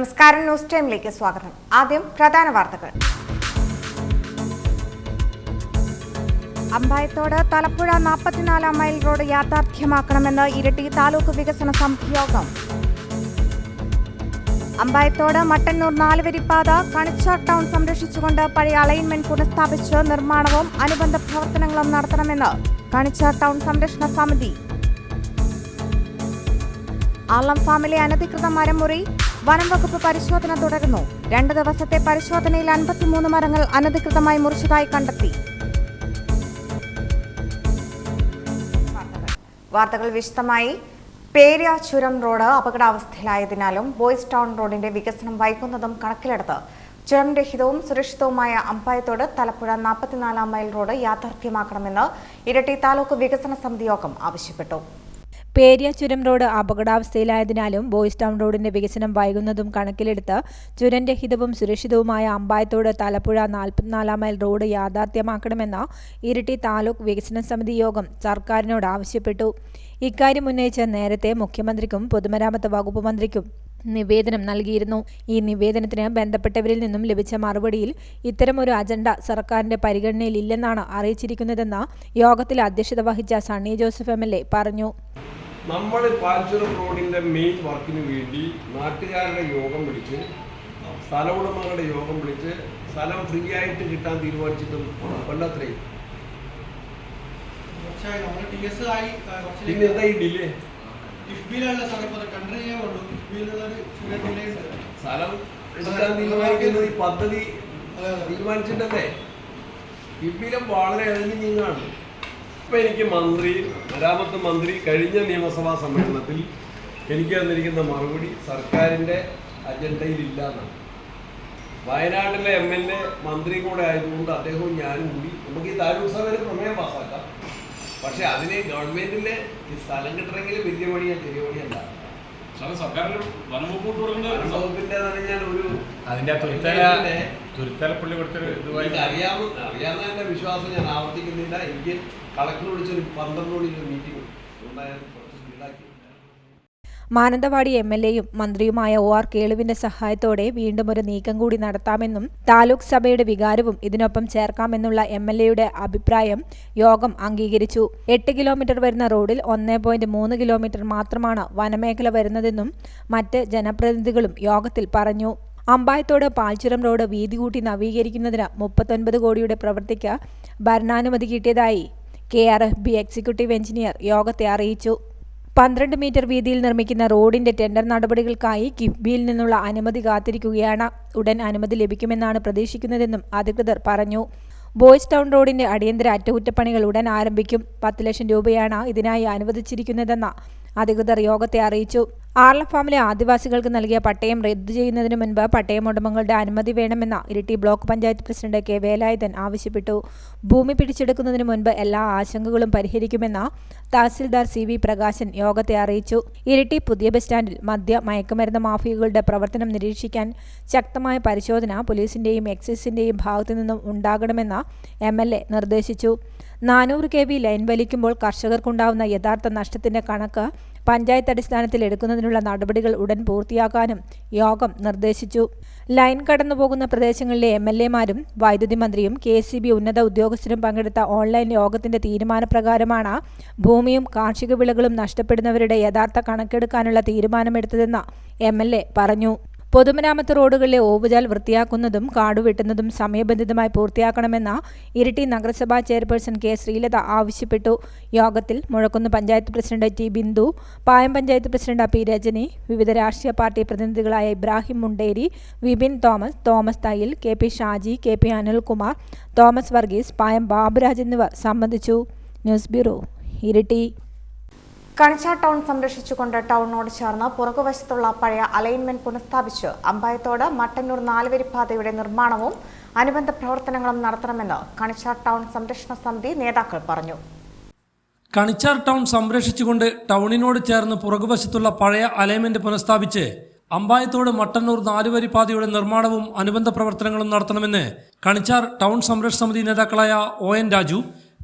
നമസ്കാരം, ന്യൂസ് ടൈമിലേക്ക് സ്വാഗതം. ആദ്യം പ്രധാന വാർത്തകൾ. അമ്പായത്തോട് തലപ്പുഴ 44 മൈൽ റോഡ് യാഥാർത്ഥ്യമാക്കണമെന്ന് ഇരിട്ടി താലൂക്ക് വികസന സമിതി യോഗം. അമ്പായത്തോട് മട്ടന്നൂർ 4 വരിപ്പാത കണിച്ചാർ ടൗൺ സംരക്ഷിച്ചുകൊണ്ട് പഴയ അലൈൻമെന്റ് പുനഃസ്ഥാപിച്ച് നിർമ്മാണവും അനുബന്ധ പ്രവർത്തനങ്ങളും നടത്തണമെന്ന് കണിച്ചാർ ടൗൺ സംരക്ഷണ സമിതി. ആലം ഫാമിലെ അനധികൃത മരമുറി വനം വകുപ്പ് പരിശോധന തുടരുന്നു. 2 ദിവസത്തെ പരിശോധനയിൽ 53 മരങ്ങൾ അനധികൃതമായി മുറിച്ചതായി കണ്ടെത്തി. വാർത്തകൾ വിശദമായി. പേര്യ ചുരം റോഡ് അപകടാവസ്ഥയിലായതിനാലും ബോയ്സ് ടൗൺ റോഡിന്റെ വികസനം വൈകുന്നതും കണക്കിലെടുത്ത് ചുരം രഹിതവും സുരക്ഷിതവുമായ അമ്പായത്തോട് തലപ്പുഴ 44 മൈൽ റോഡ് യാഥാർത്ഥ്യമാക്കണമെന്ന് ഇരിട്ടി താലൂക്ക് വികസന സമിതി യോഗം ആവശ്യപ്പെട്ടു. പേര്യ ചുരം റോഡ് അപകടാവസ്ഥയിലായതിനാലും ബോയ്സ് ടൗൺ റോഡിന്റെ വികസനം വൈകുന്നതും കണക്കിലെടുത്ത് ചുരം രഹിതവും സുരക്ഷിതവുമായ അമ്പായത്തോട് തലപ്പുഴ 44 മൈൽ റോഡ് യാഥാർത്ഥ്യമാക്കണമെന്ന് ഇരിട്ടി താലൂക്ക് വികസന സമിതി യോഗം സർക്കാരിനോട് ആവശ്യപ്പെട്ടു. ഇക്കാര്യം ഉന്നയിച്ച് നേരത്തെ മുഖ്യമന്ത്രിക്കും പൊതുമരാമത്ത് വകുപ്പ് മന്ത്രിക്കും നിവേദനം നൽകിയിരുന്നു. ഈ നിവേദനത്തിന് ബന്ധപ്പെട്ടവരിൽ നിന്നും ലഭിച്ച മറുപടിയിൽ ഇത്തരമൊരു അജണ്ട സർക്കാരിന്റെ പരിഗണനയിലില്ലെന്നാണ് അറിയിച്ചിരിക്കുന്നതെന്ന് യോഗത്തിൽ അധ്യക്ഷത വഹിച്ച സണ്ണി ജോസഫ് MLA പറഞ്ഞു. നമ്മൾ പാൽച്ചുരം റോഡിൻ്റെ മെയിൻ വർക്കിന് വേണ്ടി നാട്ടുകാരുടെ യോഗം വിളിച്ച് സ്ഥല ഉടമകളുടെ യോഗം വിളിച്ച് സ്ഥലം ഫ്രീ ആയിട്ട് കിട്ടാൻ തീരുമാനിച്ചിട്ടും കൊല്ലത്രയും പിന്നെ എന്താ ഈ ഡിലേ? സ്ഥലം എടുക്കാൻ തീരുമാനിക്കുന്നത് ഈ പദ്ധതി തീരുമാനിച്ചിട്ടല്ലേ? കിഫ്ബിയിലും വളരെ ഇഴഞ്ഞു നീങ്ങാണ്. ഇപ്പം എനിക്ക് മരാമത്ത് മന്ത്രി കഴിഞ്ഞ നിയമസഭാ സമ്മേളനത്തിൽ എനിക്ക് തന്നിരിക്കുന്ന മറുപടി സർക്കാരിൻ്റെ അജണ്ടയിലില്ല എന്നാണ്. വയനാട്ടിലെ MLA മന്ത്രി കൂടെ ആയതുകൊണ്ട് അദ്ദേഹവും ഞാനും കൂടി നമുക്ക് ഈ താലൂക്ക് സഭയിൽ പ്രമേയം പാസ്സാക്കാം. പക്ഷെ അതിന് ഗവൺമെന്റിലെ ഈ സ്ഥലം കിട്ടണമെങ്കിൽ വലിയ പണിയാ, ചെറിയ പണിയല്ല. വനംവകുപ്പിന്റെ ഒരു അറിയാവുന്ന എന്റെ വിശ്വാസം ഞാൻ ആവർത്തിക്കുന്നില്ല. എനിക്ക് കളക്ടർ വിളിച്ചൊരു 12 മണിക്കൊരു മീറ്റിംഗ് ഉണ്ടായിരുന്നു. കുറച്ച് സ്പീഡാക്കി. മാനന്തവാടി MLAയും മന്ത്രിയുമായ OR കേളുവിന്റെ സഹായത്തോടെ വീണ്ടും ഒരു നീക്കം കൂടി നടത്താമെന്നും താലൂക്ക് സഭയുടെ വികാരവും ഇതിനൊപ്പം ചേർക്കാമെന്നുള്ള MLAയുടെ അഭിപ്രായം യോഗം അംഗീകരിച്ചു. 8 കിലോമീറ്റർ വരുന്ന റോഡിൽ 1.3 കിലോമീറ്റർ മാത്രമാണ് വനമേഖല വരുന്നതെന്നും മറ്റ് ജനപ്രതിനിധികളും യോഗത്തിൽ പറഞ്ഞു. അമ്പായത്തോട് പാൽച്ചുരം റോഡ് വീതി കൂട്ടി നവീകരിക്കുന്നതിന് 39 കോടിയുടെ പ്രവൃത്തിക്ക് ഭരണാനുമതി കിട്ടിയതായി KRFB എക്സിക്യൂട്ടീവ് എഞ്ചിനീയർ യോഗത്തെ അറിയിച്ചു. 12 മീറ്റർ വീതിയിൽ നിർമ്മിക്കുന്ന റോഡിന്റെ ടെൻഡർ നടപടികൾക്കായി കിഫ്ബിയിൽ നിന്നുള്ള അനുമതി കാത്തിരിക്കുകയാണ്. ഉടൻ അനുമതി ലഭിക്കുമെന്നാണ് പ്രതീക്ഷിക്കുന്നതെന്നും അധികൃതർ പറഞ്ഞു. ബോയ്സ് ടൗൺ റോഡിന്റെ അടിയന്തര അറ്റകുറ്റപ്പണികൾ ഉടൻ ആരംഭിക്കും. 10 ലക്ഷം രൂപയാണ് ഇതിനായി അനുവദിച്ചിരിക്കുന്നതെന്ന് അധികൃതർ യോഗത്തെ അറിയിച്ചു. ആർല ഫാമിലെ ആദിവാസികൾക്ക് നൽകിയ പട്ടയം റദ്ദു ചെയ്യുന്നതിന് മുൻപ് പട്ടയം ഉടമകളുടെ അനുമതി വേണമെന്ന് Iritty block panchayat president K. Velayudhan ആവശ്യപ്പെട്ടു. ഭൂമി പിടിച്ചെടുക്കുന്നതിന് മുൻപ് എല്ലാ ആശങ്കകളും പരിഹരിക്കുമെന്ന് തഹസിൽദാർ CV പ്രകാശൻ യോഗത്തെ അറിയിച്ചു. ഇരിട്ടി പുതിയ ബസ് സ്റ്റാൻഡിൽ മയക്കുമരുന്ന് മാഫിയകളുടെ പ്രവർത്തനം നിരീക്ഷിക്കാൻ ശക്തമായ പരിശോധന പോലീസിന്റെയും എക്സൈസിന്റെയും ഭാഗത്തു നിന്നും ഉണ്ടാകണമെന്ന് MLA നിർദ്ദേശിച്ചു. 400 kV ലൈൻ വലിക്കുമ്പോൾ കർഷകർക്കുണ്ടാവുന്ന യഥാർത്ഥ നഷ്ടത്തിന്റെ കണക്ക് പഞ്ചായത്ത് അടിസ്ഥാനത്തിൽ എടുക്കുന്നതിനുള്ള നടപടികൾ ഉടൻ പൂർത്തിയാക്കാനും യോഗം നിർദ്ദേശിച്ചു. ലൈൻ കടന്നുപോകുന്ന പ്രദേശങ്ങളിലെ MLAമാരും വൈദ്യുതി മന്ത്രിയും KCB ഉന്നത ഉദ്യോഗസ്ഥരും പങ്കെടുത്ത ഓൺലൈൻ യോഗത്തിന്റെ തീരുമാനപ്രകാരമാണ് ഭൂമിയും കാർഷിക വിളകളും നഷ്ടപ്പെടുന്നവരുടെ യഥാർത്ഥ കണക്കെടുക്കാനുള്ള തീരുമാനമെടുത്തതെന്ന് MLA പറഞ്ഞു. പൊതുമരാമത്ത് റോഡുകളിലെ ഓവുചാൽ വൃത്തിയാക്കുന്നതും കാടുവെട്ടുന്നതും സമയബന്ധിതമായി പൂർത്തിയാക്കണമെന്ന് ഇരിട്ടി നഗരസഭാ ചെയർപേഴ്സൺ K. ശ്രീലത ആവശ്യപ്പെട്ടു. യോഗത്തിൽ Muzhakkunnu panchayat president T. Bindu, Payam panchayat president P. Rajani, വിവിധ രാഷ്ട്രീയ പാർട്ടി പ്രതിനിധികളായ ഇബ്രാഹിം മുണ്ടേരി, വിപിൻ തോമസ് തയ്യിൽ, KP ഷാജി, KP അനിൽകുമാർ, തോമസ് വർഗീസ്, പായം ബാബുരാജ് എന്നിവർ സംബന്ധിച്ചു. News bureau, Iritty. Kanichar town സംരക്ഷിച്ചുകൊണ്ട് ടൗണിനോട് ചേർന്ന് പുറകുവശത്തുള്ള പഴയ അലൈൻമെന്റ് പുനഃസ്ഥാപിച്ച് അമ്പായത്തോട് മട്ടന്നൂർ 4 വരിപ്പാതയുടെ നിർമ്മാണവും അനുബന്ധ പ്രവർത്തനങ്ങളും നടത്തണമെന്ന് കണിച്ചാർ ടൗൺ സംരക്ഷണ സമിതി നേതാക്കൾ പറഞ്ഞു. കണിച്ചാർ ടൗൺ സംരക്ഷിച്ചുകൊണ്ട് ടൗണിനോട് ചേർന്ന് പുറകുവശത്തുള്ള പഴയ അലൈൻമെന്റ് പുനഃസ്ഥാപിച്ച് അമ്പായത്തോട് മട്ടന്നൂർ 4 വരിപ്പാതയുടെ നിർമ്മാണവും അനുബന്ധ പ്രവർത്തനങ്ങളും നടത്തണമെന്ന് കണിച്ചാർ ടൗൺ സംരക്ഷണ സമിതി നേതാക്കളായ ON Raju,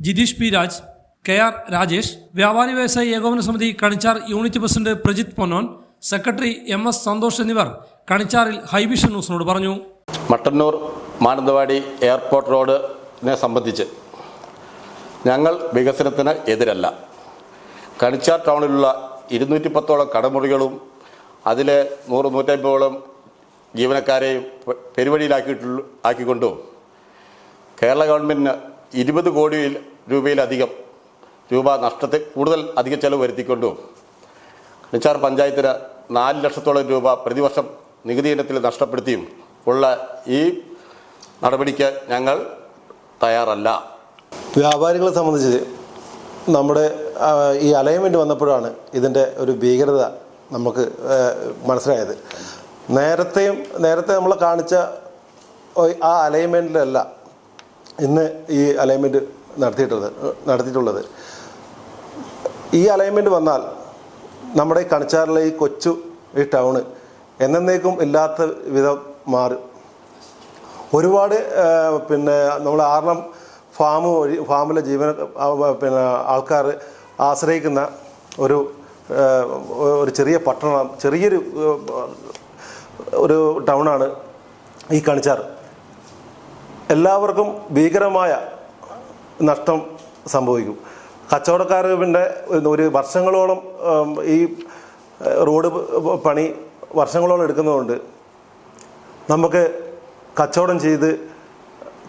Jitheesh P. Raj, KR Rajesh, വ്യാപാരി വ്യവസായി ഏകോപന സമിതി Kanichar unit president Prajith Ponnon, secretary MS Santhosh എന്നിവർ കണിച്ചാറിൽ ഹൈവിഷൻ ന്യൂസിനോട് പറഞ്ഞു. മട്ടന്നൂർ മാനന്തവാടി എയർപോർട്ട് റോഡിനെ സംബന്ധിച്ച് ഞങ്ങൾ വികസനത്തിന് എതിരല്ല. കണിച്ചാർ ടൗണിലുള്ള 210ഓളം കടമുറികളും അതിലെ 100-150ഓളം ജീവനക്കാരെയും പെരുവഴിയിലാക്കിക്കൊണ്ടും കേരള ഗവൺമെൻറ്റിന് 20 കോടി രൂപയിലധികം നഷ്ടത്തിൽ കൂടുതൽ അധിക ചെലവ് വരുത്തിക്കൊണ്ടും കണിച്ചാർ പഞ്ചായത്തിന് 4 ലക്ഷത്തോളം രൂപ പ്രതിവർഷം നികുതി ഇനത്തിൽ നഷ്ടപ്പെടുത്തിയും ഉള്ള ഈ നടപടിക്ക് ഞങ്ങൾ തയ്യാറല്ല. വ്യാപാരികളെ സംബന്ധിച്ച് നമ്മുടെ ഈ അലൈൻമെൻറ്റ് വന്നപ്പോഴാണ് ഇതിൻ്റെ ഒരു ഭീകരത നമുക്ക് മനസ്സിലായത്. നേരത്തെ നമ്മൾ കാണിച്ച ആ അലൈൻമെൻറ്റിലല്ല ഇന്ന് ഈ അലൈൻമെൻറ്റ് നടത്തിയിട്ടുള്ളത്. ഈ അലൈൻമെൻറ്റ് വന്നാൽ നമ്മുടെ ഈ കണിച്ചാറിലെ ഈ കൊച്ചു ഈ ടൗണ് എന്നേക്കും ഇല്ലാത്ത വിധം മാറും. ഒരുപാട് നമ്മൾ ആർണം ഫാമിലെ ആൾക്കാർ ആശ്രയിക്കുന്ന ഒരു ചെറിയ പട്ടണം, ചെറിയൊരു ടൗണാണ് ഈ കണിച്ചാർ. എല്ലാവർക്കും ഭീകരമായ നഷ്ടം സംഭവിക്കും. കച്ചവടക്കാരുടെ ഒരു വർഷങ്ങളോളം ഈ റോഡ് പണി വർഷങ്ങളോളം എടുക്കുന്നതുകൊണ്ട് നമുക്ക് കച്ചവടം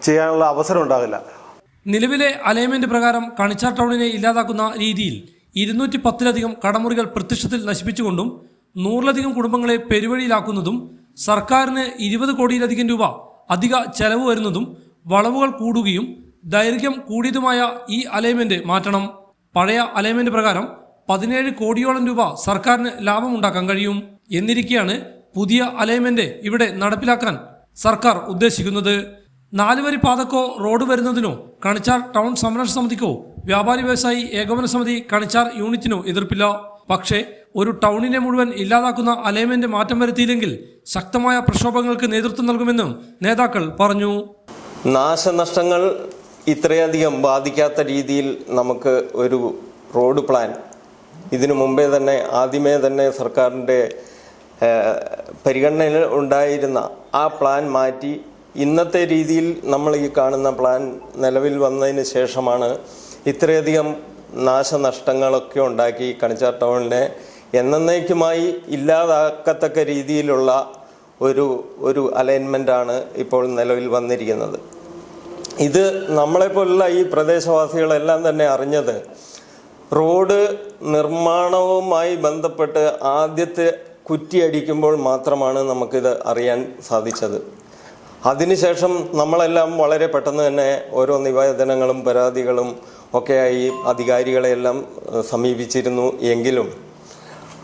ചെയ്യാനുള്ള അവസരം ഉണ്ടാകില്ല. നിലവിലെ അലൈൻമെന്റ് പ്രകാരം കണിച്ചാർ ടൗണിനെ ഇല്ലാതാക്കുന്ന രീതിയിൽ 210ലധികം കടമുറികൾ പ്രത്യക്ഷത്തിൽ നശിപ്പിച്ചുകൊണ്ടും 100ലധികം കുടുംബങ്ങളെ പെരുവഴിയിലാക്കുന്നതും സർക്കാരിന് 20 കോടിയിലധികം രൂപ അധിക ചെലവ് വരുന്നതും വളവുകൾ കൂടുകയും ദൈർഘ്യം കൂടിയതുമായ ഈ അലൈൻമെന്റ് മാറ്റണം. പഴയ അലൈൻമെന്റ് പ്രകാരം 17 കോടിയോളം രൂപ സർക്കാരിന് ലാഭമുണ്ടാക്കാൻ കഴിയും. എന്നിരിക്കെയാണ് പുതിയ അലൈൻമെന്റ് ഇവിടെ നടപ്പിലാക്കാൻ സർക്കാർ ഉദ്ദേശിക്കുന്നത്. 4 വരി പാതക്കോ റോഡ് വരുന്നതിനോ കണിച്ചാർ ടൗൺ സംരക്ഷണ സമിതിക്കോ വ്യാപാരി വ്യവസായി ഏകോപന സമിതി കണിച്ചാർ യൂണിറ്റിനോ എതിർപ്പില്ല. പക്ഷേ ഒരു ടൗണിനെ മുഴുവൻ ഇല്ലാതാക്കുന്ന അലൈൻമെന്റ് മാറ്റം വരുത്തിയില്ലെങ്കിൽ ശക്തമായ പ്രക്ഷോഭങ്ങൾക്ക് നേതൃത്വം നൽകുമെന്നും നേതാക്കൾ പറഞ്ഞു. നാശനഷ്ടങ്ങൾ ഇത്രയധികം ബാധിക്കാത്ത രീതിയിൽ നമുക്ക് ഒരു റോഡ് പ്ലാൻ ഇതിനു മുമ്പേ തന്നെ ആദ്യമേ തന്നെ സർക്കാരിൻ്റെ പരിഗണനയിൽ ഉണ്ടായിരുന്ന ആ പ്ലാൻ മാറ്റി ഇന്നത്തെ രീതിയിൽ നമ്മൾ ഈ കാണുന്ന പ്ലാൻ നിലവിൽ വന്നതിന് ശേഷമാണ് ഇത്രയധികം നാശനഷ്ടങ്ങളൊക്കെ ഉണ്ടാക്കി കണിച്ചാർ ടൗണിനെ എന്നേക്കുമായി ഇല്ലാതാക്കത്തക്ക രീതിയിലുള്ള ഒരു അലൈൻമെൻ്റാണ് ഇപ്പോൾ നിലവിൽ വന്നിരിക്കുന്നത്. ഇത് നമ്മളെപ്പോലുള്ള ഈ പ്രദേശവാസികളെല്ലാം തന്നെ അറിഞ്ഞത് റോഡ് നിർമ്മാണവുമായി ബന്ധപ്പെട്ട് ആദ്യത്തെ കുറ്റിയടിക്കുമ്പോൾ മാത്രമാണ് നമുക്കിത് അറിയാൻ സാധിച്ചത്. അതിനുശേഷം നമ്മളെല്ലാം വളരെ പെട്ടെന്ന് തന്നെ ഓരോ നിവേദനങ്ങളും പരാതികളും ഒക്കെയായി അധികാരികളെയെല്ലാം സമീപിച്ചിരുന്നു. എങ്കിലും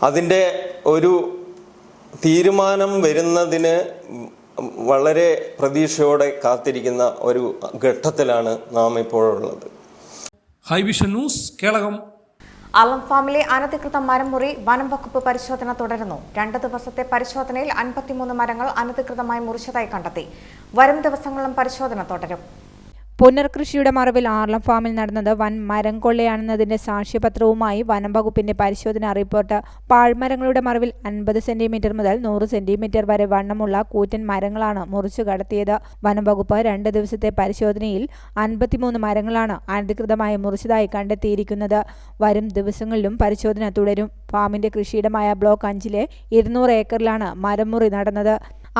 അതിൻ്റെ ഒരു തീരുമാനം വരുന്നതിന് വളരെ പ്രതീക്ഷയോടെ കാത്തിരിക്കുന്ന ഒരു ഘട്ടത്തിലാണ് നാം ഇപ്പോഴുള്ളത്. ഹൈവിഷൻ ന്യൂസ്, കേളകം. അലം ഫാമിലെ അനധികൃത മരം മുറി വനം വകുപ്പ് പരിശോധന തുടരുന്നു. 2 ദിവസത്തെ പരിശോധനയിൽ 53 മരങ്ങൾ അനധികൃതമായി മുറിച്ചതായി കണ്ടെത്തി. വരും ദിവസങ്ങളിലും പരിശോധന തുടരും. പുനർകൃഷിയുടെ മറവിൽ ആർളം ഫാമിൽ നടന്നത് വൻ മരം കൊള്ളയാണെന്നതിന്റെ സാക്ഷ്യപത്രവുമായി വനം വകുപ്പിന്റെ പരിശോധനാ റിപ്പോർട്ട്. പാഴ്മരങ്ങളുടെ മറവിൽ 50 സെന്റിമീറ്റർ മുതൽ 100 സെന്റിമീറ്റർ വരെ വണ്ണമുള്ള കൂറ്റൻ മരങ്ങളാണ് മുറിച്ചു കടത്തിയത്. വനം വകുപ്പ് 2 ദിവസത്തെ പരിശോധനയിൽ 53 മരങ്ങളാണ് അനധികൃതമായി മുറിച്ചതായി കണ്ടെത്തിയിരിക്കുന്നത്. വരും ദിവസങ്ങളിലും പരിശോധന തുടരും. ഫാമിന്റെ കൃഷിയിടമായ ബ്ലോക്ക് 5-ലെ 200 ഏക്കറിലാണ് മരംമുറി നടന്നത്.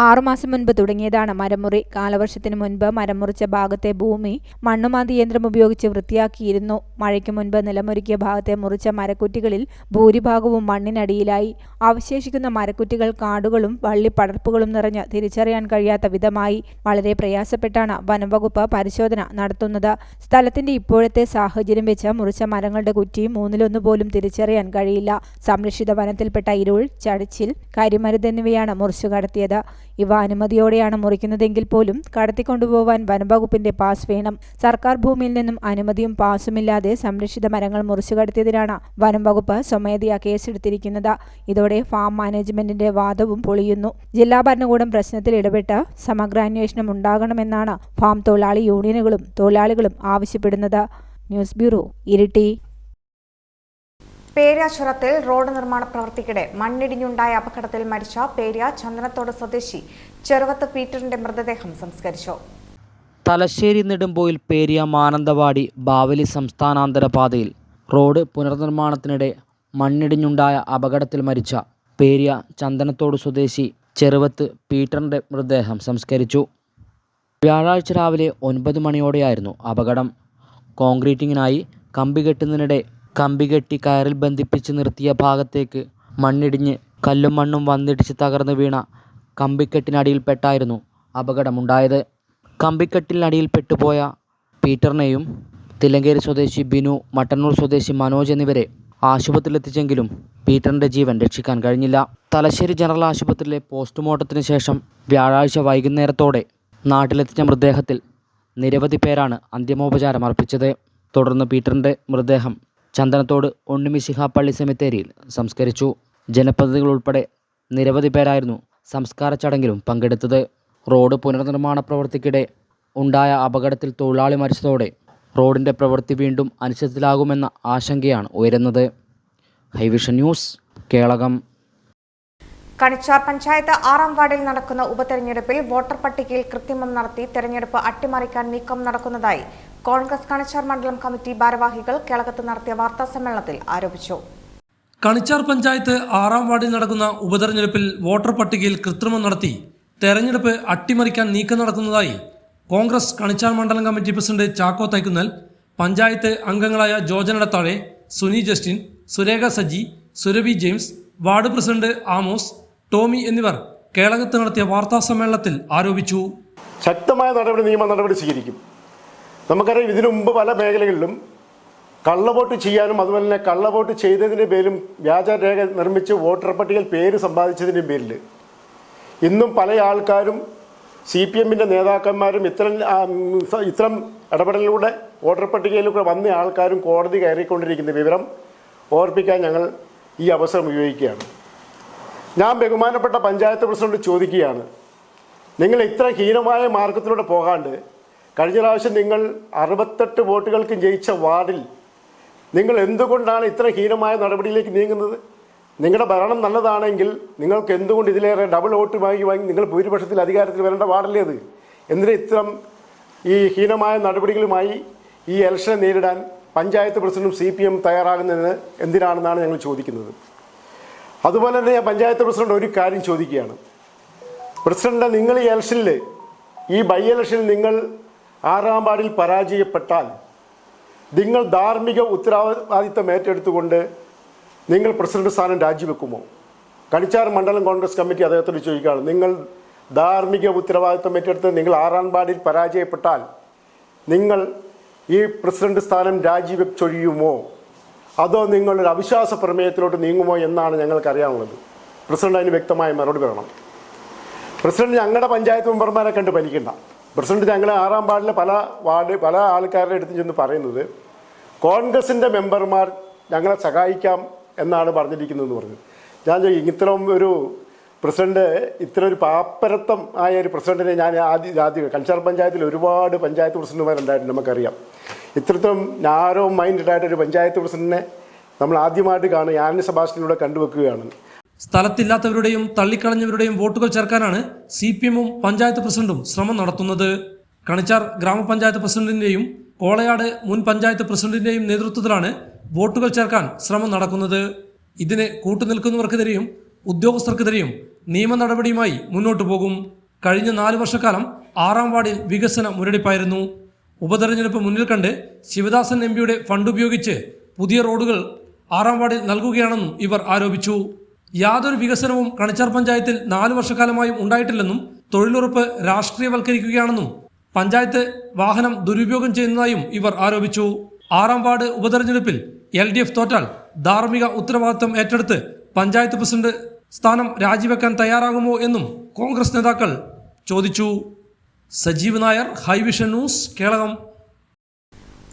6 മാസം മുൻപ് തുടങ്ങിയതാണ് മരംമുറി. കാലവർഷത്തിന് മുൻപ് മരം മുറിച്ച ഭാഗത്തെ ഭൂമി മണ്ണുമാന്തി യന്ത്രം ഉപയോഗിച്ച് വൃത്തിയാക്കിയിരുന്നു. മഴയ്ക്ക് മുൻപ് നിലമൊരുക്കിയ ഭാഗത്തെ മുറിച്ച മരക്കുറ്റികളിൽ ഭൂരിഭാഗവും മണ്ണിനടിയിലായി. അവശേഷിക്കുന്ന മരക്കുറ്റികൾ കാടുകളും വള്ളിപ്പടർപ്പുകളും നിറഞ്ഞ് തിരിച്ചറിയാൻ കഴിയാത്ത വിധമായി. വളരെ പ്രയാസപ്പെട്ടാണ് വനംവകുപ്പ് പരിശോധന നടത്തുന്നത്. സ്ഥലത്തിന്റെ ഇപ്പോഴത്തെ സാഹചര്യം വെച്ച് മുറിച്ച മരങ്ങളുടെ കുറ്റി 1/3 പോലും തിരിച്ചറിയാൻ കഴിയില്ല. സംരക്ഷിത വനത്തിൽപ്പെട്ട ഇരുൾ, ചടിച്ചിൽ, കരിമരുത് എന്നിവയാണ് മുറിച്ചു കടത്തിയത്. ഇവ അനുമതിയോടെയാണ് മുറിക്കുന്നതെങ്കിൽ പോലും കടത്തിക്കൊണ്ടുപോവാൻ വനംവകുപ്പിന്റെ പാസ് വേണം. സർക്കാർ ഭൂമിയിൽ നിന്നും അനുമതിയും പാസുമില്ലാതെ സംരക്ഷിത മരങ്ങൾ മുറിച്ചു കടത്തിയതിനാണ് വനംവകുപ്പ് സ്വമേധയാ കേസെടുത്തിരിക്കുന്നത്. ഇതോടെ ഫാം മാനേജ്മെന്റിന്റെ വാദവും പൊളിയുന്നു. ജില്ലാ ഭരണകൂടം പ്രശ്നത്തിൽ ഇടപെട്ട് സമഗ്രാന്വേഷണം ഉണ്ടാകണമെന്നാണ് ഫാം തൊഴിലാളി യൂണിയനുകളും തൊഴിലാളികളും ആവശ്യപ്പെടുന്നത്. News bureau, Iritty. പേര്യാചുരത്തിൽ റോഡ് നിർമ്മാണ പ്രവൃത്തിക്കിടെ മണ്ണിടിഞ്ഞുണ്ടായ അപകടത്തിൽ മരിച്ച പേര്യ ചന്ദനത്തോട് സ്വദേശി ചെറുവത്ത് പീറ്ററിന്റെ മൃതദേഹം സംസ്കരിച്ചു. തലശ്ശേരി നെടുമ്പോയിൽ പേര്യ മാനന്തവാടി ബാവലി സംസ്ഥാനാന്തര പാതയിൽ റോഡ് പുനർനിർമ്മാണത്തിനിടെ മണ്ണിടിഞ്ഞുണ്ടായ അപകടത്തിൽ മരിച്ച പേര്യ ചന്ദനത്തോട് സ്വദേശി ചെറുവത്ത് പീറ്ററിന്റെ മൃതദേഹം സംസ്കരിച്ചു. വ്യാഴാഴ്ച രാവിലെ 9 മണിയോടെയായിരുന്നു അപകടം. കോൺക്രീറ്റിങ്ങിനായി കമ്പി കെട്ടുന്നതിനിടെ കമ്പി കെട്ടി കയറിൽ ബന്ധിപ്പിച്ച് നിർത്തിയ ഭാഗത്തേക്ക് മണ്ണിടിഞ്ഞ് കല്ലും മണ്ണും വന്നിടിച്ച് തകർന്നു വീണ കമ്പിക്കെട്ടിനടിയിൽപ്പെട്ടായിരുന്നു അപകടമുണ്ടായത്. കമ്പിക്കെട്ടിനടിയിൽ പെട്ടുപോയ പീറ്ററിനെയും തില്ലങ്കേരി സ്വദേശി ബിനു, മട്ടന്നൂർ സ്വദേശി മനോജ് എന്നിവരെ ആശുപത്രിയിലെത്തിച്ചെങ്കിലും പീറ്ററിൻ്റെ ജീവൻ രക്ഷിക്കാൻ കഴിഞ്ഞില്ല. തലശ്ശേരി ജനറൽ ആശുപത്രിയിലെ പോസ്റ്റ്മോർട്ടത്തിന് ശേഷം വ്യാഴാഴ്ച വൈകുന്നേരത്തോടെ നാട്ടിലെത്തിച്ച മൃതദേഹത്തിൽ നിരവധി പേരാണ് അന്തിമോപചാരം അർപ്പിച്ചത്. തുടർന്ന് പീറ്ററിൻ്റെ മൃതദേഹം ചന്ദനത്തോട് ഉണ്ണിമിശിഹ പള്ളി സെമിത്തേരിയിൽ സംസ്കരിച്ചു. ജനപ്രതിനിധികൾ ഉൾപ്പെടെ നിരവധി പേരായിരുന്നു സംസ്കാര ചടങ്ങിലും പങ്കെടുത്തത്. റോഡ് പുനർനിർമ്മാണ പ്രവൃത്തിക്കിടെ ഉണ്ടായ അപകടത്തിൽ തൊഴിലാളി മരിച്ചതോടെ റോഡിൻ്റെ പ്രവൃത്തി വീണ്ടും അനിശ്ചിതത്തിലാകുമെന്ന ആശങ്കയാണ് ഉയരുന്നത്. ഹൈവിഷൻ ന്യൂസ്, കേളകം. കണിച്ചാർ പഞ്ചായത്ത് 6ാം വാർഡിൽ നടക്കുന്ന ഉപതെരഞ്ഞെടുപ്പിൽ വോട്ടർ പട്ടികയിൽ കൃത്രിമം നടത്തി തെരഞ്ഞെടുപ്പ് അട്ടിമറിക്കാൻ നീക്കം നടക്കുന്നതായി കോൺഗ്രസ് കണിച്ചാർ മണ്ഡലം കമ്മിറ്റി ഭാരവാഹികൾ കേളകത്ത് നടത്തിയ വാർത്താസമ്മേളനത്തിൽ ആരോപിച്ചു. കണിച്ചാർ പഞ്ചായത്ത് 6ാം വാർഡിൽ നടക്കുന്ന ഉപതെരഞ്ഞെടുപ്പിൽ വോട്ടർ പട്ടികയിൽ കൃത്രിമം നടത്തി തെരഞ്ഞെടുപ്പ് അട്ടിമറിക്കാൻ നീക്കം നടക്കുന്നതായി കോൺഗ്രസ് കണിച്ചാർ മണ്ഡലം കമ്മിറ്റി പ്രസിഡന്റ് ചാക്കോ തൈക്കുന്നൽ, പഞ്ചായത്ത് അംഗങ്ങളായ Jojan Edathazhe, Suni Justin, Surekha Saji, Surabhi James, ward president Amos, Tommy എന്നിവർ കേളകത്ത് നടത്തിയ വാർത്താസമ്മേളനത്തിൽ ആരോപിച്ചു. ശക്തമായ നിയമ നടപടി സ്വീകരിക്കും. നമുക്കറിയാം, ഇതിനു മുമ്പ് പല മേഖലകളിലും കള്ളവോട്ട് ചെയ്യാനും അതുപോലെ തന്നെ കള്ളവോട്ട് ചെയ്തതിൻ്റെ പേരിലും വ്യാജരേഖ നിർമ്മിച്ച് വോട്ടർ പട്ടികയിൽ പേര് സമ്പാദിച്ചതിൻ്റെ പേരിൽ ഇന്നും പല ആൾക്കാരും CPMൻ്റെ നേതാക്കന്മാരും ഇത്തരം ഇടപെടലിലൂടെ വോട്ടർ പട്ടികയിലൂടെ വന്ന ആൾക്കാരും കോടതി കയറിക്കൊണ്ടിരിക്കുന്ന വിവരം ഓർപ്പിക്കാൻ ഞങ്ങൾ ഈ അവസരം ഉപയോഗിക്കുകയാണ്. ഞാൻ ബഹുമാനപ്പെട്ട പഞ്ചായത്ത് പ്രസിഡന്റ് ചോദിക്കുകയാണ്, നിങ്ങൾ ഇത്ര ഹീനമായ മാർഗത്തിലൂടെ പോകാണ്ട് കഴിഞ്ഞ പ്രാവശ്യം നിങ്ങൾ 68 വോട്ടുകൾക്ക് ജയിച്ച വാർഡിൽ നിങ്ങൾ എന്തുകൊണ്ടാണ് ഇത്ര ഹീനമായ നടപടിയിലേക്ക് നീങ്ങുന്നത്? നിങ്ങളുടെ ഭരണം നല്ലതാണെങ്കിൽ നിങ്ങൾക്ക് എന്തുകൊണ്ട് ഇതിലേറെ ഡബിൾ വോട്ട് വാങ്ങി നിങ്ങൾ ഭൂരിപക്ഷത്തിൽ അധികാരത്തിൽ വരേണ്ട വാർഡില്ലേ അത്? എന്തിനാ ഇത്തരം ഈ ഹീനമായ നടപടികളുമായി ഈ ഇലക്ഷനെ നേരിടാൻ പഞ്ചായത്ത് പ്രസിഡന്റും CPM തയ്യാറാകുന്നതിന് എന്തിനാണെന്നാണ് ഞങ്ങൾ ചോദിക്കുന്നത്. അതുപോലെ തന്നെ ഞാൻ പഞ്ചായത്ത് പ്രസിഡന്റ് ഒരു കാര്യം ചോദിക്കുകയാണ്. പ്രസിഡന്റ്, നിങ്ങൾ ഈ ഇലക്ഷനിൽ, ഈ ബൈ ഇലക്ഷനിൽ നിങ്ങൾ 6ാം വാർഡിൽ പരാജയപ്പെട്ടാൽ നിങ്ങൾ ധാർമ്മിക ഉത്തരവാദിത്തം ഏറ്റെടുത്തുകൊണ്ട് നിങ്ങൾ പ്രസിഡന്റ് സ്ഥാനം രാജിവെക്കുമോ? കണിച്ചാർ മണ്ഡലം കോൺഗ്രസ് കമ്മിറ്റി അദ്ദേഹത്തോട് ചോദിക്കുകയാണ്, നിങ്ങൾ ധാർമ്മിക ഉത്തരവാദിത്തം ഏറ്റെടുത്ത് നിങ്ങൾ 6ാം വാർഡിൽ പരാജയപ്പെട്ടാൽ നിങ്ങൾ ഈ പ്രസിഡന്റ് സ്ഥാനം രാജിവെച്ചൊഴിയുമോ, അതോ നിങ്ങളൊരു അവിശ്വാസ പ്രമേയത്തിലോട്ട് നീങ്ങുമോ എന്നാണ് ഞങ്ങൾക്കറിയാനുള്ളത്. പ്രസിഡന്റ് അതിന് വ്യക്തമായ മറുപടി പറയണം. പ്രസിഡന്റ് ഞങ്ങളുടെ പഞ്ചായത്ത് മെമ്പർമാരെ കണ്ട് പനിക്കണ്ട. പ്രസിഡന്റ് ഞങ്ങൾ 6ാം വാർഡിലെ പല ആൾക്കാരുടെ അടുത്ത് ചെന്ന് പറയുന്നത് കോൺഗ്രസിൻ്റെ മെമ്പർമാർ ഞങ്ങളെ സഹായിക്കാം എന്നാണ് പറഞ്ഞിരിക്കുന്നതെന്ന് പറഞ്ഞു. ഞാൻ ഇത്തരം ഒരു പ്രസിഡന്റ്, ഇത്ര ഒരു പാപ്പരത്വം ആയ ഒരു പ്രസിഡന്റിനെ ഞാൻ ആദ്യം കണിച്ചാർ പഞ്ചായത്തിൽ ഒരുപാട് പഞ്ചായത്ത് പ്രസിഡന്റുമാരുണ്ടായിട്ടുണ്ട്, നമുക്കറിയാം. ഇത്രത്തോളം നാരോ മൈൻഡഡ് ആയിട്ടൊരു പഞ്ചായത്ത് പ്രസിഡന്റിനെ നമ്മൾ ആദ്യമായിട്ട് കാണുക ആന്റണി സെബാസ്റ്റ്യനിലൂടെ കണ്ടുവെക്കുകയാണ്. സ്ഥലത്തില്ലാത്തവരുടെയും തള്ളിക്കളഞ്ഞവരുടെയും വോട്ടുകൾ ചേർക്കാനാണ് CPMും പഞ്ചായത്ത് പ്രസിഡന്റും ശ്രമം നടത്തുന്നത്. കണിച്ചാർ ഗ്രാമപഞ്ചായത്ത് പ്രസിഡന്റിന്റെയും കോളയാട് മുൻ പഞ്ചായത്ത് പ്രസിഡന്റിന്റെയും നേതൃത്വത്തിലാണ് വോട്ടുകൾ ചേർക്കാൻ ശ്രമം നടക്കുന്നത്. ഇതിന് കൂട്ടുനിൽക്കുന്നവർക്കെതിരെയും ഉദ്യോഗസ്ഥർക്കെതിരെയും നിയമ നടപടിയുമായി മുന്നോട്ടു പോകും. കഴിഞ്ഞ 4 വർഷക്കാലം 6ാം വാർഡിൽ വികസന മുരടിപ്പായിരുന്നു. ഉപതെരഞ്ഞെടുപ്പ് മുന്നിൽ കണ്ട് ശിവദാസൻ MPയുടെ ഫണ്ട് ഉപയോഗിച്ച് പുതിയ റോഡുകൾ 6ാം വാർഡിൽ നൽകുകയാണെന്നും ഇവർ ആരോപിച്ചു. യാതൊരു വികസനവും കണിച്ചാർ പഞ്ചായത്തിൽ 4 വർഷക്കാലമായും ഉണ്ടായിട്ടില്ലെന്നും തൊഴിലുറപ്പ് രാഷ്ട്രീയവൽക്കരിക്കുകയാണെന്നും പഞ്ചായത്ത് വാഹനം ദുരുപയോഗം ചെയ്യുന്നതായും ഇവർ ആരോപിച്ചു. 6ാം വാർഡ് ഉപതെരഞ്ഞെടുപ്പിൽ LDF തോറ്റാൽ ധാർമ്മിക ഉത്തരവാദിത്തം ഏറ്റെടുത്ത് പഞ്ചായത്ത് പ്രസിഡന്റ് സ്ഥാനം രാജിവെക്കാൻ തയ്യാറാകുമോ എന്നും കോൺഗ്രസ് നേതാക്കൾ ചോദിച്ചു. സജീവ് നായർ, ഹൈവിഷൻ ന്യൂസ്, കേളകം.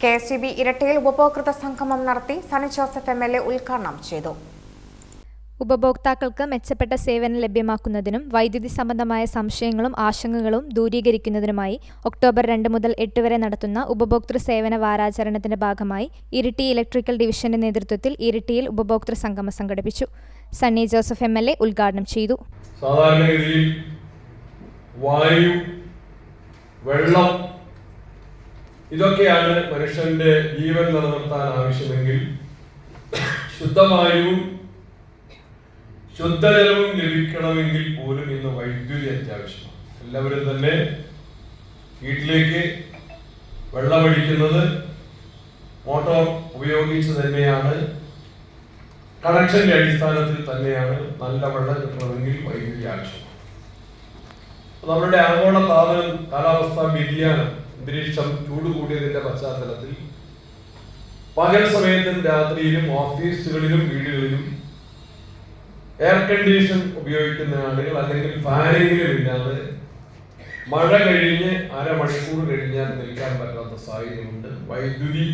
KSEB ഇരട്ടിയിൽ ഉപഭോക്തൃ സംഗമം നടത്തി. സണ്ണി ജോസഫ് MLA ഉദ്ഘാടനം ചെയ്തു. ഉപഭോക്താക്കൾക്ക് മെച്ചപ്പെട്ട സേവനം ലഭ്യമാക്കുന്നതിനും വൈദ്യുതി സംബന്ധമായ സംശയങ്ങളും ആശങ്കകളും ദൂരീകരിക്കുന്നതിനുമായി ഒക്ടോബർ 2 മുതൽ 8 വരെ നടത്തുന്ന ഉപഭോക്തൃ സേവന വാരാചരണത്തിന്റെ ഭാഗമായി ഇരിട്ടി ഇലക്ട്രിക്കൽ ഡിവിഷന്റെ നേതൃത്വത്തിൽ ഇരിട്ടിയിൽ ഉപഭോക്തൃ സംഗമം സംഘടിപ്പിച്ചു. സണ്ണി ജോസഫ് MLA ഉദ്ഘാടനം ചെയ്തു. സാധാരണഗതിയിൽ വായു, വെള്ളം ഇതൊക്കെയാണ് മനുഷ്യന്റെ ജീവൻ നിലനിർത്താൻ ആവശ്യമെങ്കിൽ ശുദ്ധവായുവും ശുദ്ധജലവും ലഭിക്കണമെങ്കിൽ പോലും ഇന്ന് വൈദ്യുതി അത്യാവശ്യമാണ്. എല്ലാവരും തന്നെ വീട്ടിലേക്ക് വെള്ളമടിക്കുന്നത് മോട്ടോർ ഉപയോഗിച്ച് തന്നെയാണ്. കണക്ഷന്റെ അടിസ്ഥാനത്തിൽ തന്നെയാണ്. നല്ല വെള്ളം കിട്ടണമെങ്കിൽ വൈദ്യുതി ആവശ്യമാണ്. നമ്മുടെ ആഗോള താപനം, കാലാവസ്ഥാ വ്യതിയാനം, അന്തരീക്ഷം ചൂട് കൂടിയതിന്റെ പശ്ചാത്തലത്തിൽ പകൽ സമയത്തും രാത്രിയിലും ഓഫീസുകളിലും വീടുകളിലും എയർ കണ്ടീഷൻ ഉപയോഗിക്കുന്ന ആളുകൾ അല്ലെങ്കിൽ ഫാനെങ്കിലും ഇല്ലാതെ മഴ കഴിഞ്ഞ് അരമണിക്കൂർ കഴിഞ്ഞാൽ നിൽക്കാൻ പറ്റാത്ത സാഹചര്യമുണ്ട്. വൈദ്യുതി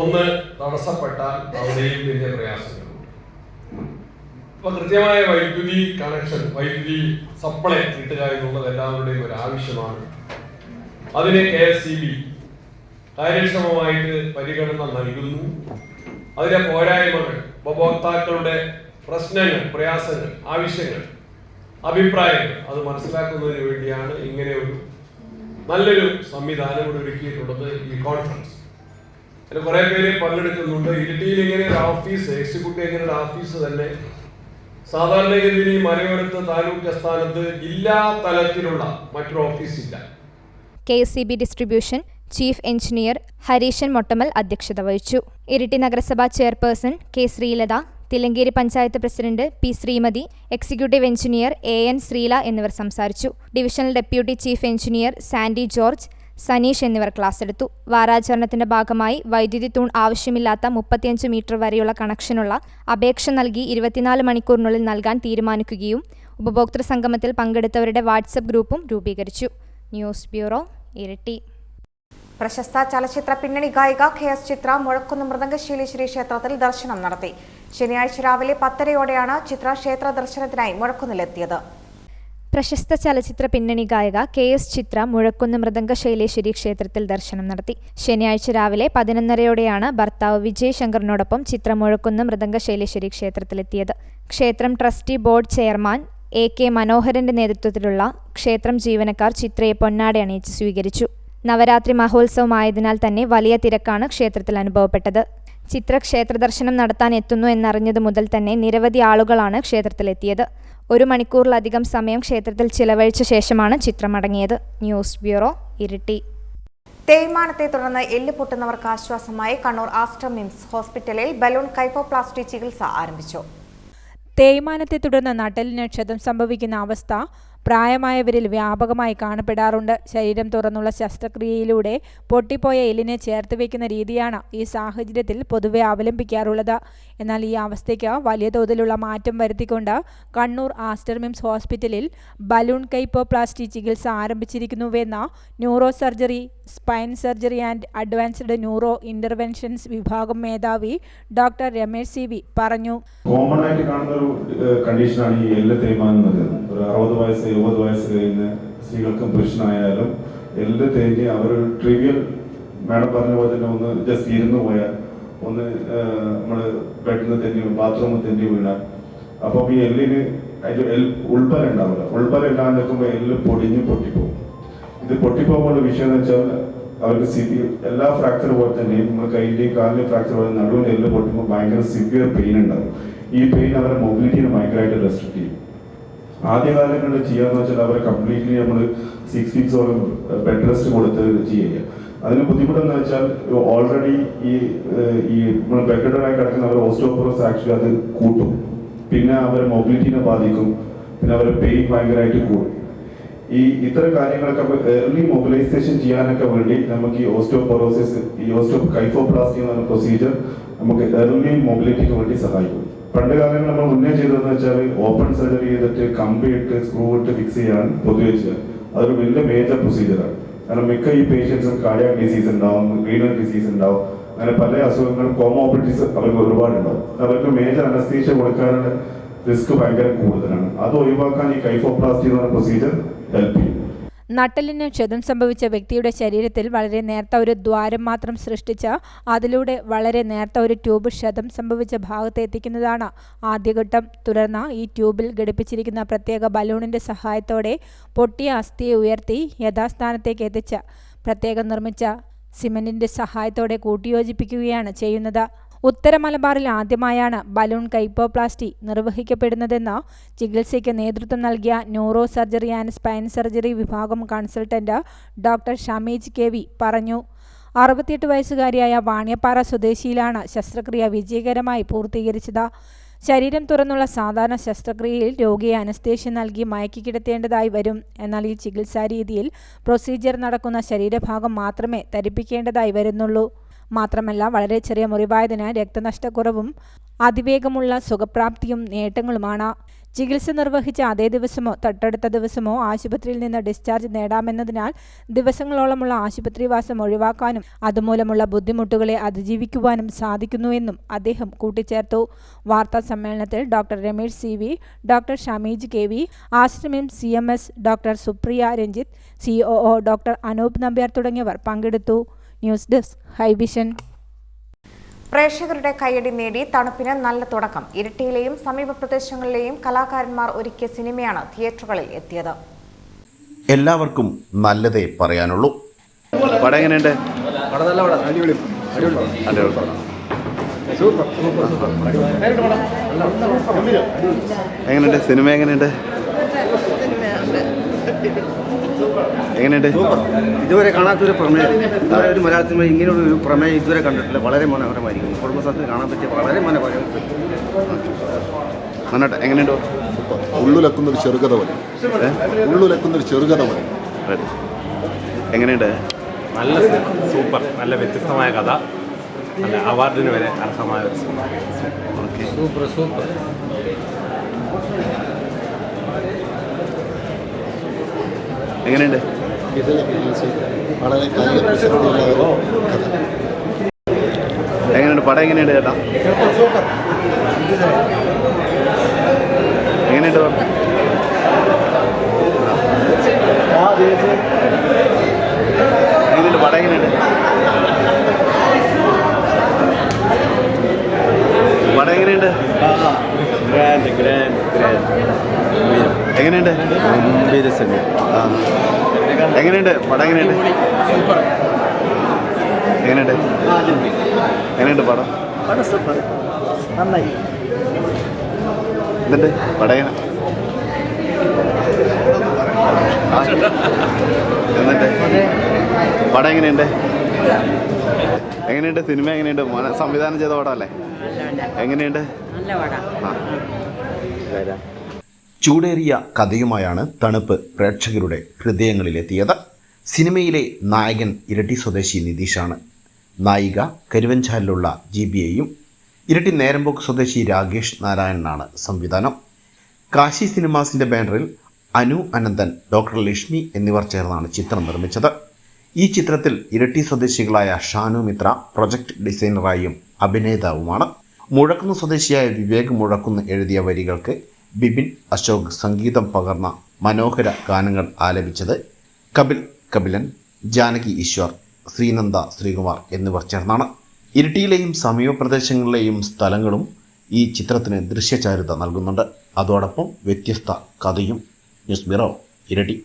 ഒന്ന് തടസ്സപ്പെട്ടാൽ അവിടെയും വലിയ പ്രയാസങ്ങളുണ്ട്. അപ്പൊ കൃത്യമായ വൈദ്യുതി കണക്ഷൻ, വൈദ്യുതി സപ്ലൈ കിട്ടുക എന്നുള്ളത് എല്ലാവരുടെയും ഒരു ആവശ്യമാണ്. അതിന് KSEB കാര്യക്ഷമമായിട്ട് പരിഗണന നൽകുന്നു. അതിലെ പോരായ്മകൾ, ഉപഭോക്താക്കളുടെ പ്രശ്നങ്ങൾ, പ്രയാസങ്ങൾ, ആവശ്യങ്ങൾ, അഭിപ്രായങ്ങൾ അത് മനസ്സിലാക്കുന്നതിന് വേണ്ടിയാണ് ഇങ്ങനെ ഒരു നല്ലൊരു സംവിധാനം ഇവിടെ ഒരുക്കിയിട്ടുള്ളത്. ഈ കോൺഫറൻസ് അതിൽ കുറെ പേര് പങ്കെടുക്കുന്നുണ്ട്. ഇരിട്ടിയിൽ ഇങ്ങനെ ഒരു ഓഫീസ്, എക്സിക്യൂട്ടീവ് ഇങ്ങനെ ഒരു ഓഫീസ് തന്നെ സാധാരണഗതിയിൽ ഈ മലയോരത്ത് താലൂക്ക് സ്ഥാനത്ത് ജില്ലാ തലത്തിലുള്ള മറ്റൊരു ഓഫീസില്ല. KSEB distribution chief engineer Harishan Mottamal അധ്യക്ഷത വഹിച്ചു. ഇരിട്ടി നഗരസഭാ chairperson K. Sreelatha, Thillankeri panchayat president P. Sreemathi, executive engineer AN Sreela എന്നിവർ സംസാരിച്ചു. Divisional deputy chief engineer Sandy George, Saneesh എന്നിവർ ക്ലാസ് എടുത്തു. വാരാചരണത്തിന്റെ ഭാഗമായി വൈദ്യുതി തൂൺ ആവശ്യമില്ലാത്ത 35 മീറ്റർ വരെയുള്ള കണക്ഷനുള്ള അപേക്ഷ നൽകി 24 മണിക്കൂറിനുള്ളിൽ നൽകാൻ തീരുമാനിക്കുകയും ഉപഭോക്തൃ സംഗമത്തിൽ പങ്കെടുത്തവരുടെ വാട്സപ്പ് ഗ്രൂപ്പും രൂപീകരിച്ചു. News bureau, Iritty. പ്രശസ്ത ചലച്ചിത്ര പിന്നണി ഗായിക KS ചിത്ര മുഴക്കുന്ന് മൃദംഗശീലേശ്വരി ക്ഷേത്രത്തിൽ ദർശനം നടത്തി. ശനിയാഴ്ച രാവിലെ 10:30 ചിത്ര ക്ഷേത്ര ദർശനത്തിനായി മുഴക്കുന്നിലെത്തിയത്. പ്രശസ്ത ചലച്ചിത്ര പിന്നണി ഗായിക KS ചിത്ര മുഴക്കുന്ന് മൃദംഗശൈലേശ്വരി ക്ഷേത്രത്തിൽ ദർശനം നടത്തി. ശനിയാഴ്ച രാവിലെ 11:30 ഭർത്താവ് വിജയ് ശങ്കറിനോടൊപ്പം ചിത്ര മുഴക്കുന്ന് മൃദംഗശൈലേശ്വരി ക്ഷേത്രത്തിലെത്തിയത്. ക്ഷേത്രം ട്രസ്റ്റി ബോർഡ് ചെയർമാൻ AK മനോഹരന്റെ നേതൃത്വത്തിലുള്ള ക്ഷേത്രം ജീവനക്കാർ ചിത്രയെ പൊന്നാട അണിയിച്ച് സ്വീകരിച്ചു. നവരാത്രി മഹോത്സവമായതിനാൽ തന്നെ വലിയ തിരക്കാണ് ക്ഷേത്രത്തിൽ അനുഭവപ്പെട്ടത്. ചിത്ര ക്ഷേത്ര ദർശനം നടത്താൻ എത്തുന്നു എന്നറിഞ്ഞതു മുതൽ തന്നെ നിരവധി ആളുകളാണ് ക്ഷേത്രത്തിലെത്തിയത്. 1 മണിക്കൂറിലധികം സമയം ക്ഷേത്രത്തിൽ ചിലവഴിച്ച ശേഷമാണ് ചിത്രം മടങ്ങിയത്. News bureau, Iritty. തേയ്മാനത്തെ തുടർന്ന് എല്ല് പൊട്ടുന്നവർക്ക് ആശ്വാസമായി കണ്ണൂർ ആസ്റ്റർ മിംസ് ഹോസ്പിറ്റലിൽ ബലൂൺ കൈഫോപ്ലാസ്റ്റി ചികിത്സ ആരംഭിച്ചു. തേയ്മാനത്തെ തുടർന്ന് നട്ടെല്ലിന് ക്ഷതം സംഭവിക്കുന്ന അവസ്ഥ പ്രായമായവരിൽ വ്യാപകമായി കാണപ്പെടാറുണ്ട്. ശരീരം തുറന്നുള്ള ശസ്ത്രക്രിയയിലൂടെ പൊട്ടിപ്പോയ എല്ലിനെ ചേർത്ത് വയ്ക്കുന്ന രീതിയാണ് ഈ സാഹചര്യത്തിൽ പൊതുവെ അവലംബിക്കാറുള്ളത്. എന്നാൽ ഈ അവസ്ഥയ്ക്ക് വലിയ തോതിലുള്ള മാറ്റം വരുത്തിക്കൊണ്ട് കണ്ണൂർ ആസ്റ്റർ മിംസ് ഹോസ്പിറ്റലിൽ ബലൂൺ കൈപ്പോപ്ലാസ്റ്റി ചികിത്സ ആരംഭിച്ചിരിക്കുന്നുവെന്ന് neuro surgery, spine surgery and advanced neuro interventions വിഭാഗം മേധാവി ഡോക്ടർ രമേശ് CB പറഞ്ഞു. കോമൺ ആയിട്ട് കാണുന്ന ഒരു കണ്ടീഷനാണ് ഈ എല്ല് തേയ്മാനം എന്നത്. ഒരു 60 വയസ്സ് 70 വയസ്സ് കഴിഞ്ഞ സ്ത്രീകൾക്കും പുരുഷനായാലും എല്ല് തേഞ്ഞ് അവർ ട്രിവിയൽ മാഡം പറഞ്ഞ പോലെ തന്നെ ഒന്ന് ജസ്റ്റ് ഇരുന്ന് പോയാൽ, ഒന്ന് നമ്മൾ ബെഡിൽ നിന്ന് തെന്നി ബാത്റൂമിൽ തെന്നി വീണാൽ, അപ്പം ഈ എല്ലിന് അതിൻ്റെ ഉൾപ്പല ഉണ്ടാവില്ല. ഉൾപ്പല ഇല്ലാതെ നിൽക്കുമ്പോൾ എല്ല് പൊടിഞ്ഞ് പൊട്ടിപ്പോകും. ഇത് പൊട്ടിപ്പോകുമ്പോൾ വിഷയം എന്ന് വെച്ചാൽ അവർക്ക് എല്ലാ ഫ്രാക്ചർ പോലെ തന്നെയും നമ്മൾ കൈൻ്റെയും കാലിൻ്റെയും ഫ്രാക്ചർ പോലെ നടുവിൻ്റെ എല്ല് പൊട്ടുമ്പോൾ ഭയങ്കര സിവിയർ പെയിൻ ഉണ്ടാവും. ഈ പെയിൻ അവരുടെ മൊബിലിറ്റിനെ ഭയങ്കരമായിട്ട് റെസ്ട്രിക്ട് ചെയ്യും. ആദ്യകാലങ്ങളിൽ ചെയ്യാന്ന് വെച്ചാൽ അവരെ കംപ്ലീറ്റ്ലി നമ്മൾ 6 വീക്സോളം ബെഡ് റെസ്റ്റ് കൊടുത്ത് ചെയ്യുക. അതിന് ബുദ്ധിമുട്ടെന്ന് വെച്ചാൽ ഓൾറെഡി ഈ നമ്മൾ ബെഡായി കിടക്കുന്ന അവരുടെ ഓസ്റ്റോപോറോസ് ആക്ച്വലി അത് കൂട്ടും. പിന്നെ അവരുടെ മൊബിലിറ്റിനെ ബാധിക്കും. പിന്നെ അവരുടെ പെയിൻ ഭയങ്കരമായിട്ട് കൂടും. ഇത്തരം കാര്യങ്ങളൊക്കെ ഏർലി മൊബിലൈസേഷൻ ചെയ്യാനൊക്കെ വേണ്ടി നമുക്ക് ഈ ഓസ്റ്റോപോറോസിസ്, ഈ കൈഫോപ്ലാസ്റ്റി എന്ന് പറഞ്ഞ പ്രൊസീജിയർ നമുക്ക് ഏർലി മൊബിലിറ്റിക്ക് വേണ്ടി സഹായിക്കും. പണ്ട് കാലങ്ങളിൽ നമ്മൾ മുന്നേ ചെയ്തതെന്ന് വെച്ചാൽ ഓപ്പൺ സർജറി ചെയ്തിട്ട് കമ്പി ഇട്ട് സ്ക്രൂ ഇട്ട് ഫിക്സ് ചെയ്യാൻ പൊതുവെ ചെയ്യുക. അതൊരു വലിയ മേജർ പ്രൊസീജിയറാണ്. കാരണം മിക്ക ഈ പേഷ്യൻസും കാർഡിയാക് ഡിസീസ് ഉണ്ടാവും, റീനൽ ഡിസീസ് ഉണ്ടാവും. അങ്ങനെ പല അസുഖങ്ങളും കോമോബിലിറ്റീസ് അവർക്ക് ഒരുപാടുണ്ടാവും. അവർക്ക് മേജർ അനസ്തീഷ്യ കൊടുക്കാനുള്ള റിസ്ക് ഭയങ്കര കൂടുതലാണ്. അത് ഒഴിവാക്കാൻ ഈ കൈഫോപ്ലാസ്റ്റി എന്ന പ്രൊസീജിയർ ഹെൽപ്പ് ചെയ്യും. നട്ടെല്ലിന് ക്ഷതം സംഭവിച്ച വ്യക്തിയുടെ ശരീരത്തിൽ വളരെ നേർത്ത ഒരു ദ്വാരം മാത്രം സൃഷ്ടിച്ച് അതിലൂടെ വളരെ നേർത്ത ഒരു ട്യൂബ് ക്ഷതം സംഭവിച്ച ഭാഗത്ത് എത്തിക്കുന്നതാണ് ആദ്യഘട്ടം. തുടർന്ന് ഈ ട്യൂബിൽ ഘടിപ്പിച്ചിരിക്കുന്ന പ്രത്യേക ബലൂണിന്റെ സഹായത്തോടെ പൊട്ടിയ അസ്ഥിയെ ഉയർത്തി യഥാസ്ഥാനത്തേക്ക് എത്തിച്ച് പ്രത്യേകം നിർമ്മിച്ച സിമന്റിന്റെ സഹായത്തോടെ കൂട്ടിയോജിപ്പിക്കുകയാണ് ചെയ്യുന്നത്. ഉത്തര മലബാറിൽ ആദ്യമായാണ് ബലൂൺ കൈപ്പോപ്ലാസ്റ്റി നിർവഹിക്കപ്പെടുന്നതെന്ന് ചികിത്സയ്ക്ക് നേതൃത്വം നൽകിയ neuro surgery and spine surgery വിഭാഗം കൺസൾട്ടന്റ് ഡോക്ടർ ഷമീജ് KV പറഞ്ഞു. 68 വയസ്സുകാരിയായ വാണിയപ്പാറ സ്വദേശിയിലാണ് ശസ്ത്രക്രിയ വിജയകരമായി പൂർത്തീകരിച്ചത്. ശരീരം തുറന്നുള്ള സാധാരണ ശസ്ത്രക്രിയയിൽ രോഗിയെ അനസ്തേഷ്യ നൽകി മയക്കി കിടത്തേണ്ടതായി വരും. എന്നാൽ ഈ ചികിത്സാരീതിയിൽ പ്രൊസീജിയർ നടക്കുന്ന ശരീരഭാഗം മാത്രമേ ധരിപ്പിക്കേണ്ടതായി വരുന്നുള്ളൂ. മാത്രമല്ല വളരെ ചെറിയ മുറിവായതിനാൽ രക്തനഷ്ടക്കുറവും അതിവേഗമുള്ള സുഖപ്രാപ്തിയും നേട്ടങ്ങളുമാണ്. ചികിത്സ നിർവഹിച്ച അതേ ദിവസമോ തൊട്ടടുത്ത ദിവസമോ ആശുപത്രിയിൽ നിന്ന് ഡിസ്ചാർജ് നേടാമെന്നതിനാൽ ദിവസങ്ങളോളമുള്ള ആശുപത്രിവാസം ഒഴിവാക്കാനും അതുമൂലമുള്ള ബുദ്ധിമുട്ടുകളെ അതിജീവിക്കുവാനും സാധിക്കുന്നുവെന്നും അദ്ദേഹം കൂട്ടിച്ചേർത്തു. വാർത്താ സമ്മേളനത്തിൽ doctor Ramesh CV, doctor Shameej KV, ആശ്രമം CMS doctor Supriya Ranjith, COO doctor Anoop Nambiar തുടങ്ങിയവർ പങ്കെടുത്തു. News desk Hi Vision. പ്രേക്ഷകരുടെ കയ്യടി നേടി തണുപ്പിന് നല്ല തുടക്കം. ഇരിട്ടിയിലെയും സമീപ പ്രദേശങ്ങളിലെയും കലാകാരന്മാർ ഒരുക്കിയ സിനിമയാണ് തിയേറ്ററുകളിൽ എത്തിയത്. എല്ലാവർക്കും നല്ലതേ പറയാനുള്ളൂ. പടം എങ്ങനെയുണ്ട്? എങ്ങനെയുണ്ട് സിനിമ? എങ്ങനെയുണ്ട്? എങ്ങനെയുണ്ട്? ഇതുവരെ കാണാത്തൊരു പ്രമേയം, ഒരു മലയാള സിനിമ ഇങ്ങനെയൊരു പ്രമേയം ഇതുവരെ കണ്ടിട്ടില്ല. വളരെ മനോഹരമായിരിക്കും. കുടുംബസ്ഥത്തിൽ കാണാൻ പറ്റിയ വളരെ മനോഹരം. നന്നായിട്ട് എങ്ങനെയുണ്ടോ? ഉള്ളുലക്കുന്നൊരു ചെറുകഥ പോലെ. ഉള്ളുലക്കുന്നൊരു ചെറുകഥ പോലെ. എങ്ങനെയുണ്ട്? നല്ല സിനിമ, സൂപ്പർ. നല്ല വ്യത്യസ്തമായ കഥ, നല്ല അവാർഡിന് വരെ അർഹമായ ഒരു സിനിമ. Okay, super super. എങ്ങനെയുണ്ട്? എങ്ങനെയുണ്ട് പടം? എങ്ങനെയുണ്ട് ചേട്ടാ? എങ്ങനെയുണ്ട്? എങ്ങനെയുണ്ട് പടം? എങ്ങനെയുണ്ട്? പടം എങ്ങനെയുണ്ട്? എങ്ങനെയുണ്ട്? എങ്ങനെയുണ്ട് പടം? എങ്ങനെയുണ്ട്? എങ്ങനെയുണ്ട്? എങ്ങനെയുണ്ട് പടം? നന്നായി. എന്നിട്ട് പടം എങ്ങനെ? എന്നിട്ട് പടം എങ്ങനെയുണ്ട്? എങ്ങനെയുണ്ട് സിനിമ? എങ്ങനെയുണ്ട്? സംവിധാനം ചെയ്ത പടമല്ലേ? എങ്ങനെയുണ്ട്? ചൂടേറിയ കഥയുമായാണ് തണുപ്പ് പ്രേക്ഷകരുടെ ഹൃദയങ്ങളിലെത്തിയത്. സിനിമയിലെ നായകൻ ഇരട്ടി സ്വദേശി നിതീഷാണ്. നായിക കരുവഞ്ചാലിലുള്ള GBയെയും. ഇരട്ടി നേരമ്പോക്ക് സ്വദേശി രാകേഷ് നാരായണനാണ് സംവിധാനം. കാശി സിനിമാസിൻ്റെ ബാനറിൽ അനു അനന്തൻ, ഡോക്ടർ ലക്ഷ്മി എന്നിവർ ചേർന്നാണ് ചിത്രം നിർമ്മിച്ചത്. ഈ ചിത്രത്തിൽ ഇരട്ടി സ്വദേശികളായ ഷാനു മിത്ര പ്രൊജക്ട് ഡിസൈനറായും അഭിനേതാവുമാണ്. മുഴക്കുന്ന് സ്വദേശിയായ വിവേക് മുഴക്കുന്ന് എഴുതിയ വരികൾക്ക് ബിപിൻ അശോക് സംഗീതം പകർന്ന മനോഹര ഗാനങ്ങൾ ആലപിച്ചത് കപിലൻ, ജാനകി ഈശ്വർ, ശ്രീനന്ദ ശ്രീകുമാർ എന്നിവർ ചേർന്നാണ്. ഇരിട്ടിയിലെയും സമീപ പ്രദേശങ്ങളിലെയും സ്ഥലങ്ങളും ഈ ചിത്രത്തിന് ദൃശ്യചാരുത നൽകുന്നുണ്ട്. അതോടൊപ്പം വ്യത്യസ്ത കഥയും. ന്യൂസ് ബ്യൂറോ, ഇരട്ടി.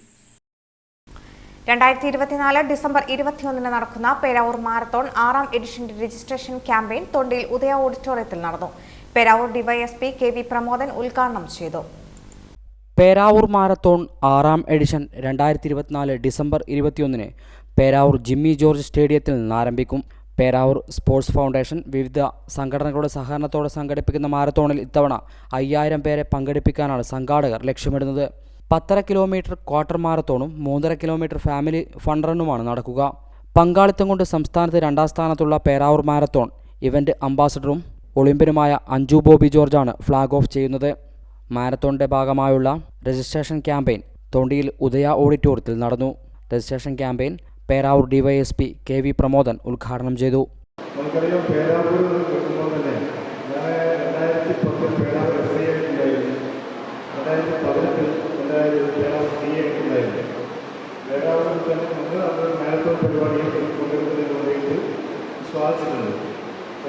2024 ഡിസംബർ 21 നടക്കുന്ന പേരാവൂർ മാരത്തോൺ 6ാം എഡിഷന്റെ രജിസ്ട്രേഷൻ ക്യാമ്പയിൻ തൊണ്ടിയിൽ ഉദയ ഓഡിറ്റോറിയത്തിൽ നടന്നു. പേരാവൂർ DYSP KV പ്രമോദൻ ഉദ്ഘാടനം ചെയ്തു. Peravoor marathon 6ാം edition 2024 December 21 Peravoor Jimmy George സ്റ്റേഡിയത്തിൽ നിന്ന് ആരംഭിക്കും. പേരാവൂർ സ്പോർട്സ് ഫൗണ്ടേഷൻ വിവിധ സംഘടനകളുടെ സഹകരണത്തോടെ സംഘടിപ്പിക്കുന്ന മാരത്തോണിൽ ഇത്തവണ 5000 പേരെ പങ്കെടുപ്പിക്കാനാണ് സംഘാടകർ ലക്ഷ്യമിടുന്നത്. 10.5 കിലോമീറ്റർ ക്വാർട്ടർ മാരത്തോണും 3.5 കിലോമീറ്റർ ഫാമിലി ഫൺ റണ്ണുമാണ് നടക്കുക. പങ്കാളിത്തം കൊണ്ട് സംസ്ഥാനത്ത് 2ാം സ്ഥാനത്തുള്ള പേരാവൂർ മാരത്തോൺ ഇവന്റ് അംബാസഡറും ഒളിമ്പ്യനുമായ അഞ്ജു ബോബി ജോർജാണ് ഫ്ലാഗ് ഓഫ് ചെയ്യുന്നത്. മാരത്തോണിന്റെ ഭാഗമായുള്ള രജിസ്ട്രേഷൻ ക്യാമ്പയിൻ തൊണ്ടിയിൽ ഉദയ ഓഡിറ്റോറിയത്തിൽ നടന്നു. Registration campaign Peravoor DYSP KV Pramodan ഉദ്ഘാടനം ചെയ്തു. നമുക്കറിയാം പേരാവൂർ കേൾക്കുമ്പോൾ തന്നെ ഞാൻ 2010 പേരാവൂർ SI ആയിട്ടുണ്ടായിരുന്നു, 2018 പേരാവൂർ CA ആയിട്ടുണ്ടായിരുന്നു. പേരാവൂരിൽ തന്നെ നമ്മൾ അന്ന് മാരത്തോൺ പരിപാടിയിൽ പങ്കെടുക്കുന്നതിന് വേണ്ടിയിട്ട് സ്വാഗതിച്ചിട്ടുണ്ട്.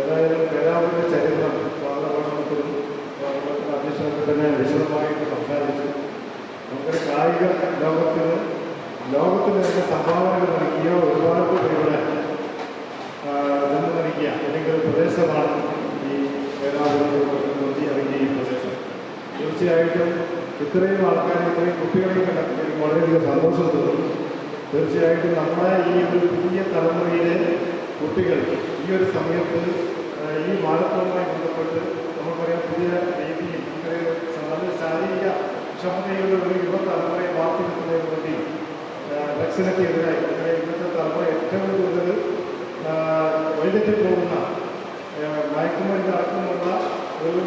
ഏതായാലും പേരാവൂരിൻ്റെ ചരിത്രം സ്വാഗതഭാഷണത്തിലും അധ്യക്ഷനൊക്കെ തന്നെ വിശദമായിട്ട് സംസാരിച്ചു. നമ്മുടെ കായിക ലോകത്തിന് തന്നെ സംഭാവനകൾ നൽകിയ ഒരുപാട് പേരുടെ ജന്മം നൽകിയ അല്ലെങ്കിൽ ഒരു പ്രദേശമാണ് ഈ പേരാവൂർ അല്ലെങ്കിൽ ഈ പ്രദേശം. തീർച്ചയായിട്ടും ഇത്രയും ആൾക്കാരെ ഇത്രയും കുട്ടികളെയും കണ്ടെത്തി എനിക്ക് വളരെയധികം സന്തോഷം തോന്നുന്നു. തീർച്ചയായിട്ടും നമ്മുടെ ഈ ഒരു പുതിയ തലമുറയിലെ കുട്ടികൾ ഈ ഒരു സമയത്ത് ഈ മാരത്തോണുമായി ബന്ധപ്പെട്ട് നമുക്കറിയാം പുതിയ രീതിയിൽ നല്ല ശാരീരിക ക്ഷമതയുള്ള ഒരു യുവതലമുറയെ വാർത്തെടുക്കുന്നതിന് വേണ്ടി ഡ്രഗ്സിനൊക്കെ എതിരായി ഇന്നത്തെ തലമുറ ഏറ്റവും കൂടുതൽ വൈദ്യത്തിൽ പോകുന്ന മയക്കുമരുന്ന് അടക്കമുള്ള ഒരു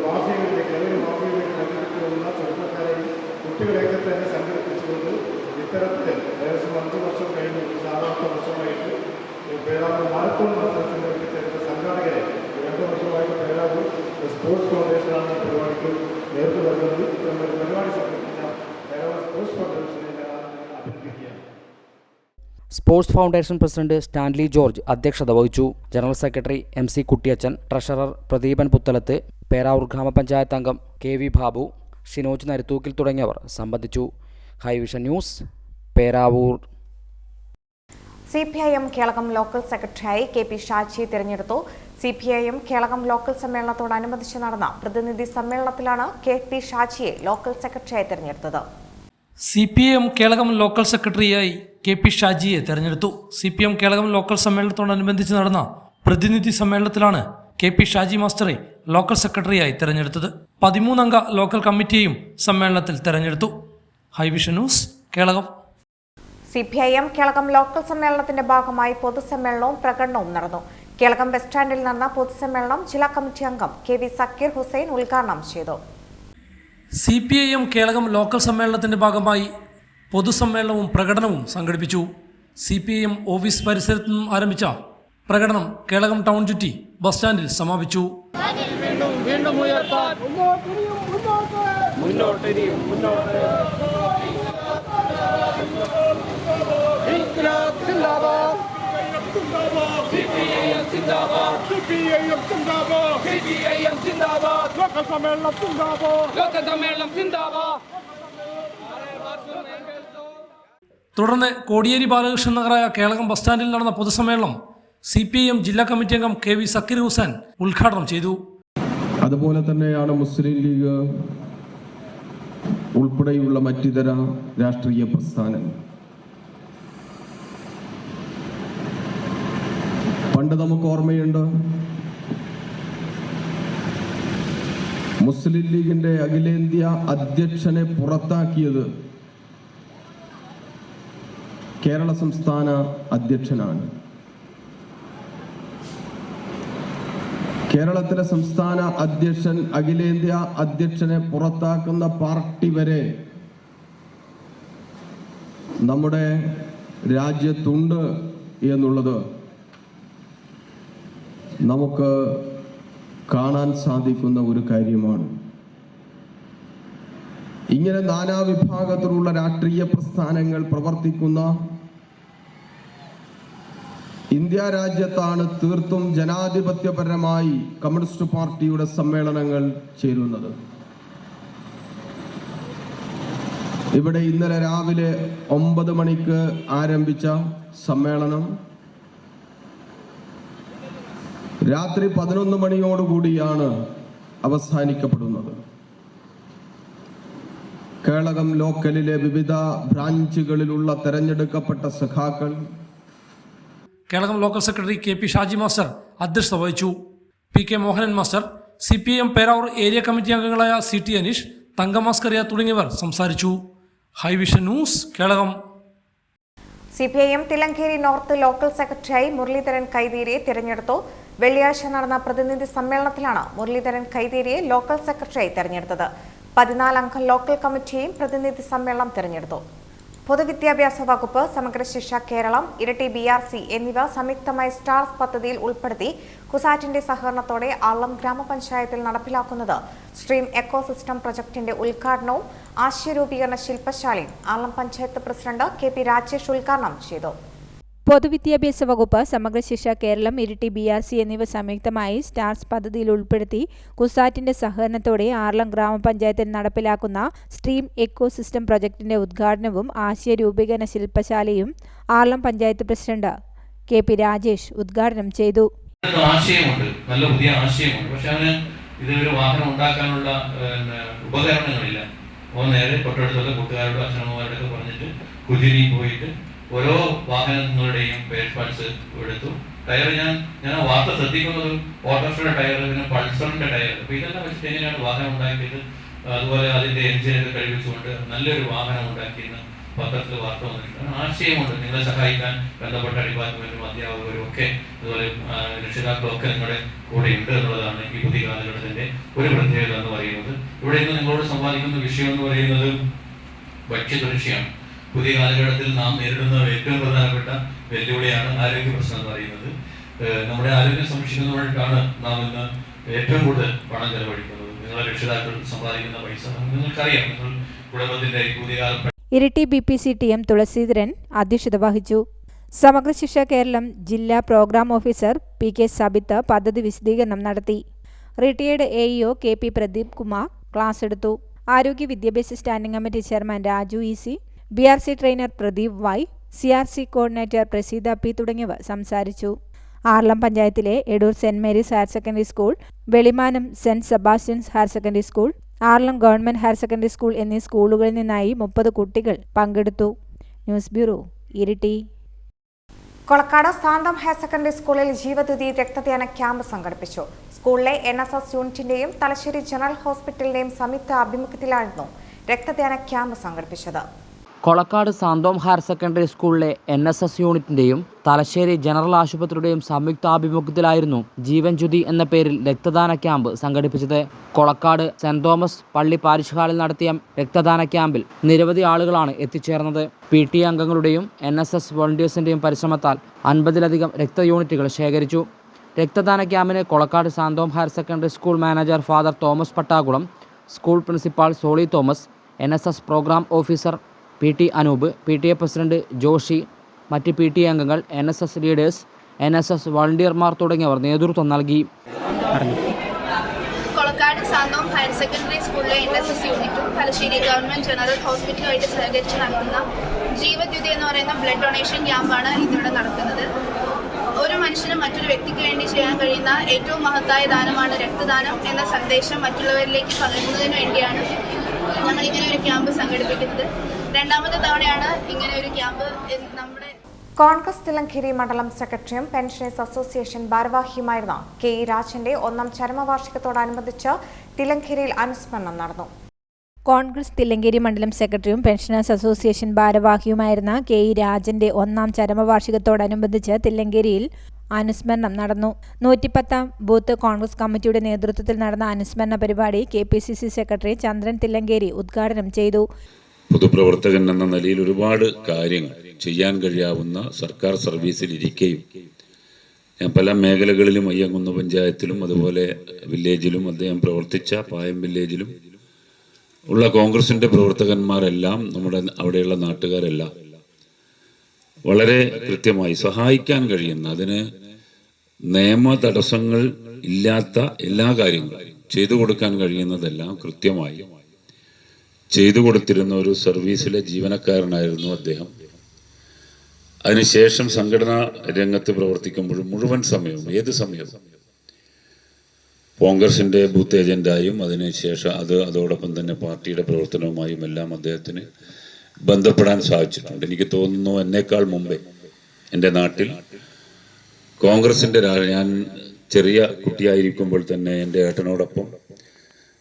മാഫിയകളിലേക്ക് അല്ലെങ്കിൽ മാഫിയകളിലേക്ക് സംഘടിപ്പിച്ചു പോകുന്ന ചെറുപ്പക്കാരെയും കുട്ടികളെയൊക്കെ തന്നെ സംഘടിപ്പിച്ചുകൊണ്ട് ഇത്തരത്തിൽ ഏകദേശം 5 വർഷം കഴിഞ്ഞ് 6-ാമത്തെ വർഷമായിട്ട് പേരാവൂർ മാരത്തോൺ മത്സരം സംഘടിപ്പിച്ച സംഘാടകരെ 2 വർഷമായിട്ട് പേരാവൂർ സ്പോർട്സ് ഫൗണ്ടേഷനാണ് ഈ പരിപാടിക്ക് നേതൃത്വം നൽകുന്നത്. പരിപാടി സംഘടിപ്പിച്ച പേരാവൂർ സ്പോർട്സ് ഫൗണ്ടേഷനെ ഞാൻ അഭിനന്ദിക്കുകയാണ്. Sports foundation president Stanley George അധ്യക്ഷത വഹിച്ചു. General secretary MC Kuttiyachan, treasurer Pradeepan Puthalath, Peravoor ഗ്രാമപഞ്ചായത്ത് അംഗം KV ബാബു, ഷിനോജ് നരുത്തൂക്കിൽ തുടങ്ങിയവർ സംബന്ധിച്ചു. Highvision news, Peravoor. CPIM Kelakam local സെക്രട്ടറിയായി KP ഷാജിയെ തിരഞ്ഞെടുത്തു. CPIM കേളകം ലോക്കൽ സമ്മേളനത്തോടനുബന്ധിച്ച് നടന്ന പ്രതിനിധി സമ്മേളനത്തിലാണ് KP ഷാജിയെ ലോക്കൽ സെക്രട്ടറിയായി തിരഞ്ഞെടുത്തത്. CPIM കേളകം ലോക്കൽ സെക്രട്ടറിയായി KP ഷാജിയെ തെരഞ്ഞെടുത്തു. CPIM കേളകം ലോക്കൽ സമ്മേളനത്തോടനുബന്ധിച്ച് നടന്ന പ്രതിനിധി സമ്മേളനത്തിലാണ് KP ഷാജി മാസ്റ്ററെ ലോക്കൽ സെക്രട്ടറിയായി തെരഞ്ഞെടുത്തത്. 13 അംഗ ലോക്കൽ കമ്മിറ്റിയെയും സമ്മേളനത്തിൽ തെരഞ്ഞെടുത്തു. Hi Vision news, Kelakam. CPIM Kelakam local സമ്മേളനത്തിന്റെ ഭാഗമായി പൊതുസമ്മേളനവും പ്രകടനവും നടന്നു. കേളകം ബസ് സ്റ്റാൻഡിൽ നടന്ന പൊതുസമ്മേളനം ജില്ലാ കമ്മിറ്റി അംഗം KV സക്കീർ ഹുസൈൻ ഉദ്ഘാടനം ചെയ്തു. CPIM കേളകം ലോക്കൽ സമ്മേളനത്തിന്റെ ഭാഗമായി പൊതുസമ്മേളനവും പ്രകടനവും സംഘടിപ്പിച്ചു. CPIM ഓഫീസ് പരിസരത്തു നിന്നും ആരംഭിച്ച പ്രകടനം കേളകം ടൗൺ ചുറ്റി ബസ് സ്റ്റാൻഡിൽ സമാപിച്ചു. തുടർന്ന് കോടിയേരി ബാലകൃഷ്ണൻ നഗറായ കേളകം ബസ് സ്റ്റാൻഡിൽ നടന്ന പൊതുസമ്മേളനം CPIM ജില്ലാ കമ്മിറ്റി അംഗം KV സക്കീർ ഹുസൈൻ ഉദ്ഘാടനം ചെയ്തു. അതുപോലെ തന്നെയാണ് മുസ്ലിം ലീഗ് ഉൾപ്പെടെയുള്ള മറ്റിതര രാഷ്ട്രീയ പ്രസ്ഥാനങ്ങൾ. പണ്ട് നമുക്ക് ഓർമ്മയുണ്ട്, മുസ്ലിം ലീഗിന്റെ അഖിലേന്ത്യാ അധ്യക്ഷനെ പുറത്താക്കിയത് കേരള സംസ്ഥാന അധ്യക്ഷനാണ്. കേരളത്തിലെ സംസ്ഥാന അധ്യക്ഷൻ അഖിലേന്ത്യാ അധ്യക്ഷനെ പുറത്താക്കുന്ന പാർട്ടി വരെ നമ്മുടെ രാജ്യത്തുണ്ട് എന്നുള്ളത് നമുക്ക് കാണാൻ സാധിക്കുന്ന ഒരു കാര്യമാണ്. ഇങ്ങനെ നാനാവിഭാഗത്തിലുള്ള രാഷ്ട്രീയ പ്രസ്ഥാനങ്ങൾ പ്രവർത്തിക്കുന്ന ഇന്ത്യ രാജ്യത്താണ് തീർത്തും ജനാധിപത്യപരമായി കമ്മ്യൂണിസ്റ്റ് പാർട്ടിയുടെ സമ്മേളനങ്ങൾ ചേരുന്നത്. ഇവിടെ ഇന്നലെ രാവിലെ 9 മണിക്ക് ആരംഭിച്ച സമ്മേളനം രാത്രി 11 മണിയോടുകൂടിയാണ് അവസാനിക്കപ്പെടുന്നത്. കേളകം ലോക്കലിലെ വിവിധ ബ്രാഞ്ചുകളിലുള്ള തെരഞ്ഞെടുക്കപ്പെട്ട സഖാക്കൾ, Kelakam local secretary KP Shaji master അധ്യക്ഷത വഹിച്ചു. PK Mohanan master, CPIM Peravoor area committee അംഗങ്ങളായ CT അനീഷ്, തങ്കമാസ്കറിയ തുടങ്ങിയവർ സംസാരിച്ചു. Hi Vision news, Kelakam. CPIM Thillankeri north local സെക്രട്ടറിയായി മുരളീധരൻ കൈതീരിയെ തിരഞ്ഞെടുത്തു. വെള്ളിയാഴ്ച നടന്ന പ്രതിനിധി സമ്മേളനത്തിലാണ് മുരളീധരൻ കൈതീരിയെ ലോക്കൽ സെക്രട്ടറിയായി തിരഞ്ഞെടുത്തത്. 14 അംഗ ലോക്കൽ കമ്മിറ്റിയെയും പ്രതിനിധി സമ്മേളനം തിരഞ്ഞെടുത്തു. പൊതുവിദ്യാഭ്യാസ വകുപ്പ്, സമഗ്ര ശിക്ഷ കേരളം, ഇരട്ടി BRC എന്നിവ സംയുക്തമായി സ്റ്റാർസ് പദ്ധതിയിൽ ഉൾപ്പെടുത്തി കുസാറ്റിന്റെ സഹകരണത്തോടെ ആർളം ഗ്രാമപഞ്ചായത്തിൽ നടപ്പിലാക്കുന്നത് സ്ട്രീം എക്കോസിസ്റ്റം പ്രൊജക്ടിന്റെ ഉദ്ഘാടനവും ആശയരൂപീകരണ ശില്പശാലയും ആർളം പഞ്ചായത്ത് പ്രസിഡന്റ് KP രാജേഷ് ഉദ്ഘാടനം ചെയ്തു. പൊതുവിദ്യാഭ്യാസ വകുപ്പ്, സമഗ്ര ശിക്ഷ കേരളം, ഇരട്ടി BRC എന്നിവ സംയുക്തമായി സ്റ്റാർസ് പദ്ധതിയിൽ ഉൾപ്പെടുത്തി കുസാറ്റിന്റെ സഹകരണത്തോടെ ആർളം ഗ്രാമപഞ്ചായത്തിൽ നടപ്പിലാക്കുന്ന സ്ട്രീം എക്കോസിസ്റ്റം പ്രൊജക്ടിന്റെ ഉദ്ഘാടനവും ആശയരൂപീകരണ ശില്പശാലയും ആർളം പഞ്ചായത്ത് പ്രസിഡന്റ് KP രാജേഷ് ഉദ്ഘാടനം ചെയ്തു. ആശയമുണ്ട്, നല്ല പുതിയ ആശയമുണ്ട്. പക്ഷെ അവന് ഇതൊരു വാഹനം ഉണ്ടാക്കാനുള്ള ഉപകരണങ്ങളില്ല. നേരെ തൊട്ടടുത്തുള്ള കൂട്ടുകാരോടും അച്ഛനമ്മമാരോടൊക്കെ പറഞ്ഞിട്ട് കുതിരി പോയിട്ട് ഓരോ വാഹനങ്ങളുടെയും പേര് പാർട്സ് എടുത്തു. ടയർ ഞാൻ ആ വാർത്ത ശ്രദ്ധിക്കുന്നത് ഓട്ടോറിക്ഷയുടെ ടയർ, പിന്നെ പൾസറിന്റെ ടയർ. അപ്പൊ ഇതെല്ലാം വെച്ചിട്ട് എങ്ങനെയാണ് വാഹനം ഉണ്ടാക്കിയത്, അതുപോലെ അതിന്റെ എഞ്ചിനൊക്കെ കഴിവിച്ചുകൊണ്ട് നല്ലൊരു വാഹനം ഉണ്ടാക്കിയെന്ന് പത്രത്തിൽ വാർത്ത വന്നിട്ടുണ്ട്. ആശയമുണ്ട്. നിങ്ങളെ സഹായിക്കാൻ ബന്ധപ്പെട്ട ഡിപ്പാർട്ട്മെന്റും അധ്യാപകരും ഒക്കെ അതുപോലെ രക്ഷിതാക്കളും ഒക്കെ നിങ്ങളുടെ കൂടെ ഉണ്ട് എന്നുള്ളതാണ് ഈ പുതിയ കാലഘട്ടത്തിന്റെ ഒരു പ്രത്യേകത എന്ന് പറയുന്നത്. ഇവിടെ ഇന്ന് നിങ്ങളോട് സംവാദിക്കുന്ന വിഷയം എന്ന് പറയുന്നത് ഭക്ഷ്യസുരക്ഷയാണ്. പുതിയ കാലഘട്ടത്തിൽ നാം നേരിടുന്ന ഏറ്റവും പ്രധാനപ്പെട്ട വെല്ലുവിളിയാണ് ആരോഗ്യ പ്രശ്നം എന്ന് പറയുന്നത്. നമ്മുടെ ആരോഗ്യം സംരക്ഷിക്കുന്നതുകൊണ്ടാണ് നാം ഇന്ന് ഏറ്റവും കൂടുതൽ പണം ചെലവഴിക്കുന്നത്. നിങ്ങളെ രക്ഷിതാക്കൾ സമ്പാദിക്കുന്ന പൈസ നിങ്ങൾക്കറിയാം. നിങ്ങൾ കുടുംബത്തിന്റെ പുതിയ കാലം. ഇരിട്ടി BPC-TM തുളസീധരൻ അധ്യക്ഷത വഹിച്ചു. സമഗ്ര ശിക്ഷ കേരളം ജില്ലാ പ്രോഗ്രാം ഓഫീസർ PK സബിത്ത് പദ്ധതി വിശദീകരണം നടത്തി. Retired AEO KP Pradeep Kumar class എടുത്തു. ആരോഗ്യ വിദ്യാഭ്യാസ standing committee chairman Raju EC, BRC trainer Pradeep Y, CRC coordinator Praseetha P തുടങ്ങിയവർ സംസാരിച്ചു. ആർളം പഞ്ചായത്തിലെ Edoor saint Mary's higher secondary school, Velimanam saint Sebastian's higher secondary school, Aralam government higher secondary school എന്നീ സ്കൂളുകളിൽ നിന്നായി 30 കുട്ടികൾ പങ്കെടുത്തു. News bureau, Iritty. Kolakkad xanthan higher secondary സ്കൂളിൽ ജീവദ്യുതി രക്തദാന ക്യാമ്പ് സംഘടിപ്പിച്ചു. സ്കൂളിലെ NSS യൂണിറ്റിന്റെയും തലശ്ശേരി ജനറൽ ഹോസ്പിറ്റലിന്റെയും സംയുക്ത ആഭിമുഖ്യത്തിലായിരുന്നു രക്തദാന ക്യാമ്പ് സംഘടിപ്പിച്ചത്. കൊളക്കാട് സാന്തോം ഹയർ സെക്കൻഡറി സ്കൂളിലെ NSS യൂണിറ്റിൻ്റെയും തലശ്ശേരി ജനറൽ ആശുപത്രിയുടെയും സംയുക്താഭിമുഖ്യത്തിലായിരുന്നു ജീവൻ ജ്യോതി എന്ന പേരിൽ രക്തദാന ക്യാമ്പ് സംഘടിപ്പിച്ചത്. കൊളക്കാട് സെന്റ് തോമസ് പള്ളി പാരിഷ് ഹാളിൽ നടത്തിയ രക്തദാന ക്യാമ്പിൽ നിരവധി ആളുകളാണ് എത്തിച്ചേർന്നത്. PTA അംഗങ്ങളുടെയും NSS വോളണ്ടിയേഴ്സിൻ്റെയും പരിശ്രമത്താൽ 50-ലധികം രക്തയൂണിറ്റുകൾ ശേഖരിച്ചു. രക്തദാന ക്യാമ്പിന് Kolakkad Santhome higher secondary school manager father Thomas Pattakulam, school principal Soly Thomas, NSS programme officer PT Anoop, PTA president Joshy, മറ്റ് PTA അംഗങ്ങൾ, NSS ലീഡേഴ്സ്, NSS വോളണ്ടിയർമാർ തുടങ്ങിയവർ നേതൃത്വം നൽകി. കൊളക്കാട് സാന്തോം ഹയർ സെക്കൻഡറി സ്കൂളിലെ NSS യൂണിറ്റും തലശ്ശേരി ഗവൺമെന്റ് ജനറൽ ഹോസ്പിറ്റലുമായിട്ട് സഹകരിച്ച് നടത്തുന്ന ജീവദ്യുതി എന്ന് പറയുന്ന ബ്ലഡ് ഡൊണേഷൻ ക്യാമ്പാണ് ഇതിവിടെ നടക്കുന്നത്. ഒരു മനുഷ്യന് മറ്റൊരു വ്യക്തിക്ക് വേണ്ടി ചെയ്യാൻ കഴിയുന്ന ഏറ്റവും മഹത്തായ ദാനമാണ് രക്തദാനം എന്ന സന്ദേശം മറ്റുള്ളവരിലേക്ക് പകരുന്നതിന് വേണ്ടിയാണ് ഞങ്ങൾ ഇങ്ങനെ ഒരു ക്യാമ്പ് സംഘടിപ്പിക്കുന്നത്. രണ്ടാമത്തെ തവണയാണ് ഇങ്ങനെ ഒരു ക്യാമ്പ് നമ്മുടെ കോൺഗ്രസ് തില്ലങ്കേരി മണ്ഡലം സെക്രട്ടറിയും പെൻഷനേഴ്സ് അസോസിയേഷൻ ഭാരവാഹിയുമായിരുന്ന KE രാജന്റെ 1ാം ചരമവാർഷികത്തോടനുബന്ധിച്ച് തില്ലങ്കേരിയിൽ അനുസ്മരണം നടന്നു. കോൺഗ്രസ് തില്ലങ്കേരി മണ്ഡലം സെക്രട്ടറിയും പെൻഷനേഴ്സ് അസോസിയേഷൻ ഭാരവാഹിയുമായിരുന്ന KE രാജന്റെ 1ാം ചരമവാർഷികത്തോടനുബന്ധിച്ച് തില്ലങ്കേരിയിൽ അനുസ്മരണം നടന്നു. 110ാം ബൂത്ത് കോൺഗ്രസ് കമ്മിറ്റിയുടെ നേതൃത്വത്തിൽ നടന്ന അനുസ്മരണ പരിപാടി KPCC സെക്രട്ടറി ചന്ദ്രൻ തില്ലങ്കേരി ഉദ്ഘാടനം ചെയ്തു. പൊതുപ്രവർത്തകൻ എന്ന നിലയിൽ ഒരുപാട് കാര്യങ്ങൾ ചെയ്യാൻ കഴിയാവുന്ന സർക്കാർ സർവീസിൽ ഇരിക്കുകയും ഞാൻ പല മേഖലകളിലും അയ്യങ്കുന്ന് പഞ്ചായത്തിലും അതുപോലെ വില്ലേജിലും അദ്ദേഹം പ്രവർത്തിച്ച പായം വില്ലേജിലും ഉള്ള കോൺഗ്രസിൻ്റെ പ്രവർത്തകന്മാരെല്ലാം നമ്മുടെ അവിടെയുള്ള നാട്ടുകാരെല്ലാം വളരെ കൃത്യമായി സഹായിക്കാൻ കഴിയുന്ന, അതിന് നിയമ തടസ്സങ്ങൾ ഇല്ലാത്ത എല്ലാ കാര്യങ്ങളും ചെയ്തു കൊടുക്കാൻ കഴിയുന്നതെല്ലാം കൃത്യമായി ചെയ്തു കൊടുത്തിരുന്ന ഒരു സർവീസിലെ ജീവനക്കാരനായിരുന്നു അദ്ദേഹം. അതിനുശേഷം സംഘടനാ രംഗത്ത് പ്രവർത്തിക്കുമ്പോഴും മുഴുവൻ സമയവും ഏത് സമയവും കോൺഗ്രസിൻ്റെ ബൂത്ത് ഏജന്റായും അതിനുശേഷം അതോടൊപ്പം തന്നെ പാർട്ടിയുടെ പ്രവർത്തനവുമായും എല്ലാം അദ്ദേഹത്തിന് ബന്ധപ്പെടാൻ സാധിച്ചിട്ടുണ്ട്. എനിക്ക് തോന്നുന്നു എന്നേക്കാൾ മുമ്പേ എൻ്റെ നാട്ടിൽ കോൺഗ്രസിൻ്റെ ഞാൻ ചെറിയ കുട്ടിയായിരിക്കുമ്പോൾ തന്നെ എൻ്റെ ഏട്ടനോടൊപ്പം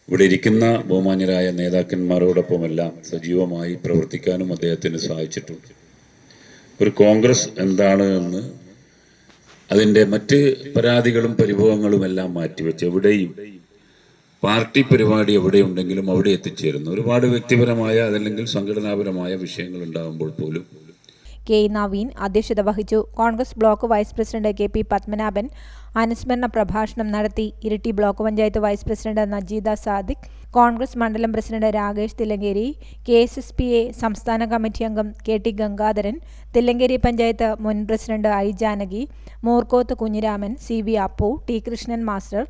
ഇവിടെ ഇരിക്കുന്ന ബഹുമാന്യരായ നേതാക്കന്മാരോടൊപ്പമെല്ലാം സജീവമായി പ്രവർത്തിക്കാനും അദ്ദേഹത്തിന് സാധിച്ചിട്ടുണ്ട്. ഒരു കോൺഗ്രസ് എന്താണ് എന്ന് അതിൻ്റെ മറ്റ് പരാതികളും പരിഭവങ്ങളും എല്ലാം മാറ്റിവെച്ച് എവിടെയും പാർട്ടി പരിപാടി എവിടെയുണ്ടെങ്കിലും അവിടെ എത്തിച്ചേരുന്നു. ഒരുപാട് വ്യക്തിപരമായ അതല്ലെങ്കിൽ സംഘടനാപരമായ വിഷയങ്ങൾ ഉണ്ടാകുമ്പോൾ പോലും കെ നവീൻ അധ്യക്ഷത വഹിച്ചു. Congress block vice president K P. Padmanabhan അനുസ്മരണ പ്രഭാഷണം നടത്തി. Iritty block panchayat vice president Najeeda Sadiq, Congress മണ്ഡലം പ്രസിഡന്റ് രാകേഷ് തില്ലങ്കേരി, KSSPA സംസ്ഥാന കമ്മിറ്റി അംഗം KT ഗംഗാധരൻ, തില്ലങ്കേരി പഞ്ചായത്ത് മുൻ president I Janaki, Moorkoth Kunhiraman, CV Appu, T Krishnan master,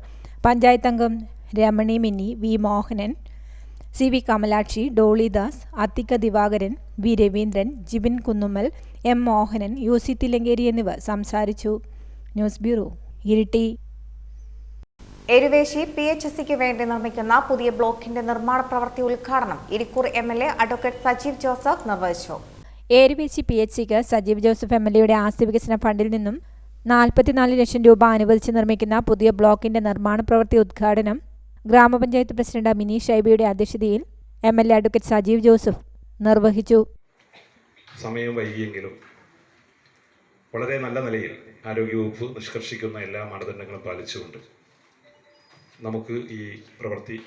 panchayat അംഗം രമണി മിന്നി, V Mohanan, CV Kamalakshi, ഡോളിദാസ്, അത്തിക്ക Divakaran, V Raveendran, Jibin Kunnummal, M Mohanan, UC Thillankeri എന്നിവർ സംസാരിച്ചു. News bureau, Iritty. എരുവേശി PHSക്ക് വേണ്ടി നിർമ്മിക്കുന്ന പുതിയ ബ്ലോക്കിന്റെ നിർമ്മാണ പ്രവൃത്തി ഉദ്ഘാടനം ഇരിക്കൂർ MLA അഡ്വക്കേറ്റ് സജീവ് ജോസഫ് നിർവഹിച്ചു. എരുവേശി PHCക്ക് സജീവ് ജോസഫ് MLAയുടെ ആസ്തി വികസന ഫണ്ടിൽ നിന്നും 44 ലക്ഷം രൂപ അനുവദിച്ച് നിർമ്മിക്കുന്ന പുതിയ ബ്ലോക്കിന്റെ നിർമ്മാണ പ്രവൃത്തി ഉദ്ഘാടനം ഗ്രാമപഞ്ചായത്ത് പ്രസിഡന്റ് മിനി ഷൈബയുടെ അധ്യക്ഷതയിൽ MLA അഡ്വക്കേറ്റ് സജീവ് ജോസഫ് നിർവഹിച്ചു. സമയം വൈകിയെങ്കിലും വളരെ നല്ല നിലയിൽ ആരോഗ്യവകുപ്പ് നിഷ്കർഷിക്കുന്ന എല്ലാ മാനദണ്ഡങ്ങളും പാലിച്ചുകൊണ്ട് നമുക്ക് ഈ പ്രവൃത്തി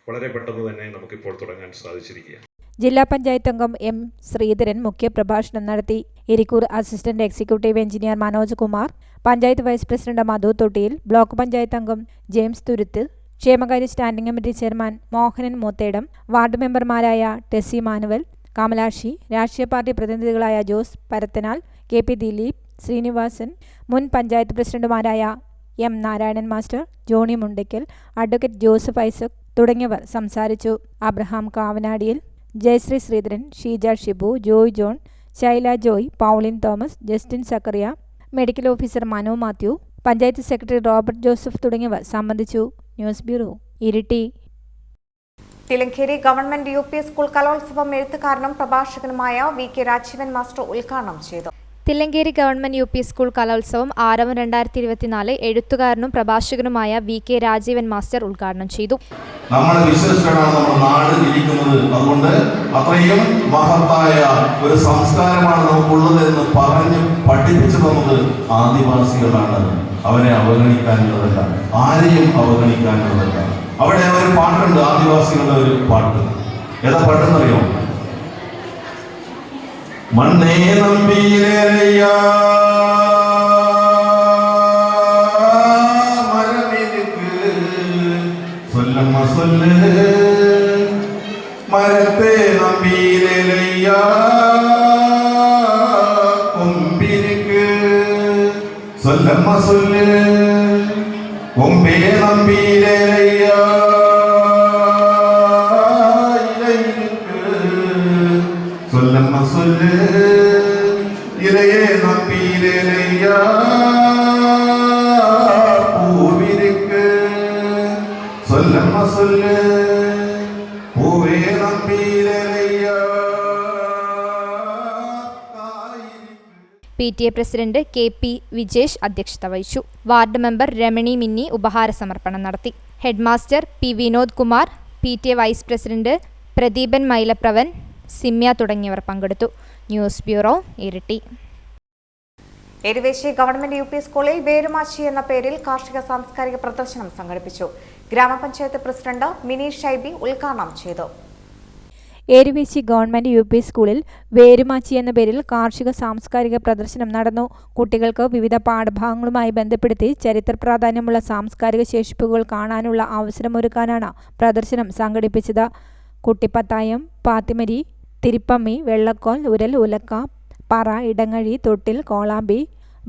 വളരെ പെട്ടെന്ന് തന്നെ നമുക്കിപ്പോൾ തുടങ്ങാൻ സാധിച്ചിരിക്കുകയാണ്. ജില്ലാ പഞ്ചായത്ത് അംഗം M ശ്രീധരൻ മുഖ്യപ്രഭാഷണം നടത്തി. Irikkur assistant executive engineer Manoj Kumar, panchayat vice president Madhu Thottiyil, block panchayat അംഗം ജെയിംസ് തുരുത്ത്, ക്ഷേമകാര്യ standing committee chairman Mohanan Moothedam, ward മെമ്പർമാരായ ടെസി മാനുവൽ, കമലാക്ഷി, രാഷ്ട്രീയ പാർട്ടി പ്രതിനിധികളായ ജോസ് പരത്തനാൽ, KP ദിലീപ്, ശ്രീനിവാസൻ, മുൻ പഞ്ചായത്ത് പ്രസിഡന്റുമാരായ M Narayanan master, Johny Mundackal, advocate Joseph Isaac തുടങ്ങിയവർ സംസാരിച്ചു. Abraham Kavanadiyil, Jayasree Sreedharan, Sheeja Shibu, Joy John, Shaila Joy, Pauline Thomas, Justin Zacharia, medical officer Manu Mathew, panchayat secretary Robert Joseph തുടങ്ങിയവർ സംബന്ധിച്ചു. News bureau, Iritty. Thillankeri government UP school കലോത്സവം എഴുത്തുകാരനും പ്രഭാഷകനുമായ VK രാജീവൻ മാസ്റ്റർ ഉദ്ഘാടനം ചെയ്തു. തില്ലങ്കേരി ഗവൺമെന്റ് UP സ്കൂൾ കലോത്സവം ആരവം 2024 എഴുത്തുകാരനും പ്രഭാഷകനുമായ VK രാജീവൻ മാസ്റ്റർ ഉദ്ഘാടനം ചെയ്തു. നമ്മളെ വിശ്വസിച്ചാണ് നമ്മുടെ നാട് ഇരിക്കുന്നത്. അതുകൊണ്ട് അത്രയും മഹത്തായ ഒരു സംസ്കാരമാണ് നമുക്കുള്ളത് എന്ന് പറഞ്ഞ് പഠിപ്പിച്ചു തന്നത് ആദിവാസികളാണ്. അവരെ അവഗണിക്കാനുള്ളതല്ല, ആരെയും അവഗണിക്കാനുള്ളതല്ല. അവിടെ ഒരു പാട്ടുണ്ട്, ആദിവാസികളുടെ ഒരു പാട്ട്. ഏതാ പാട്ടെന്നറിയോ? മണ്ണേ നമ്പിയിലേറയ്യ മരമിരുക്ക് സൊല്ലമ്മ സൊല്ല് മരത്തെ നമ്പിയിലേറയ്യ കൊമ്പിരുക്ക് സൊല്ലമ്മ സൊല്ല് കൊമ്പേ നമ്പിയിലേറയ്യ சொல்லம்மா சொல்லு இலையே நம்பியிலேயா பூவிருக்கு சொல்லம்மா சொல்லு பூவே நம்பியிலேயா. PTA പ്രസിഡന്റ് KP വിജേഷ് അധ്യക്ഷത വഹിച്ചു. വാർഡ് മെമ്പർ രമണി മിന്നി ഉപഹാര സമർപ്പണം നടത്തി. Headmaster P Vinod Kumar, PTA vice president Pradeepan Mylapravan, Simya തുടങ്ങിയവർ പങ്കെടുത്തു. News bureau, Iritty. Eruveshi government UP സ്കൂളിൽ വേരുമാച്ചി എന്ന പേരിൽ കാർഷിക സാംസ്കാരിക പ്രദർശനം സംഘടിപ്പിച്ചു. ഗ്രാമപഞ്ചായത്ത് പ്രസിഡന്റ് മിനി ഷൈബി ഉദ്ഘാടനം ചെയ്തു. എരുവേശി ഗവൺമെന്റ് UP സ്കൂളിൽ വേരുമാച്ചി എന്ന പേരിൽ കാർഷിക സാംസ്കാരിക പ്രദർശനം നടന്നു. കുട്ടികൾക്ക് വിവിധ പാഠഭാഗങ്ങളുമായി ബന്ധപ്പെടുത്തി ചരിത്ര പ്രാധാന്യമുള്ള സാംസ്കാരിക ശേഷിപ്പുകൾ കാണാനുള്ള അവസരമൊരുക്കാനാണ് പ്രദർശനം സംഘടിപ്പിച്ചത്. കുട്ടിപ്പത്തായം, പാത്തിമരി, തിരുപ്പമ്മി, വെള്ളക്കോൽ, ഉരൽ, ഉലക്ക, പറ, ഇടങ്ങഴി, തൊട്ടിൽ, കോളാമ്പി,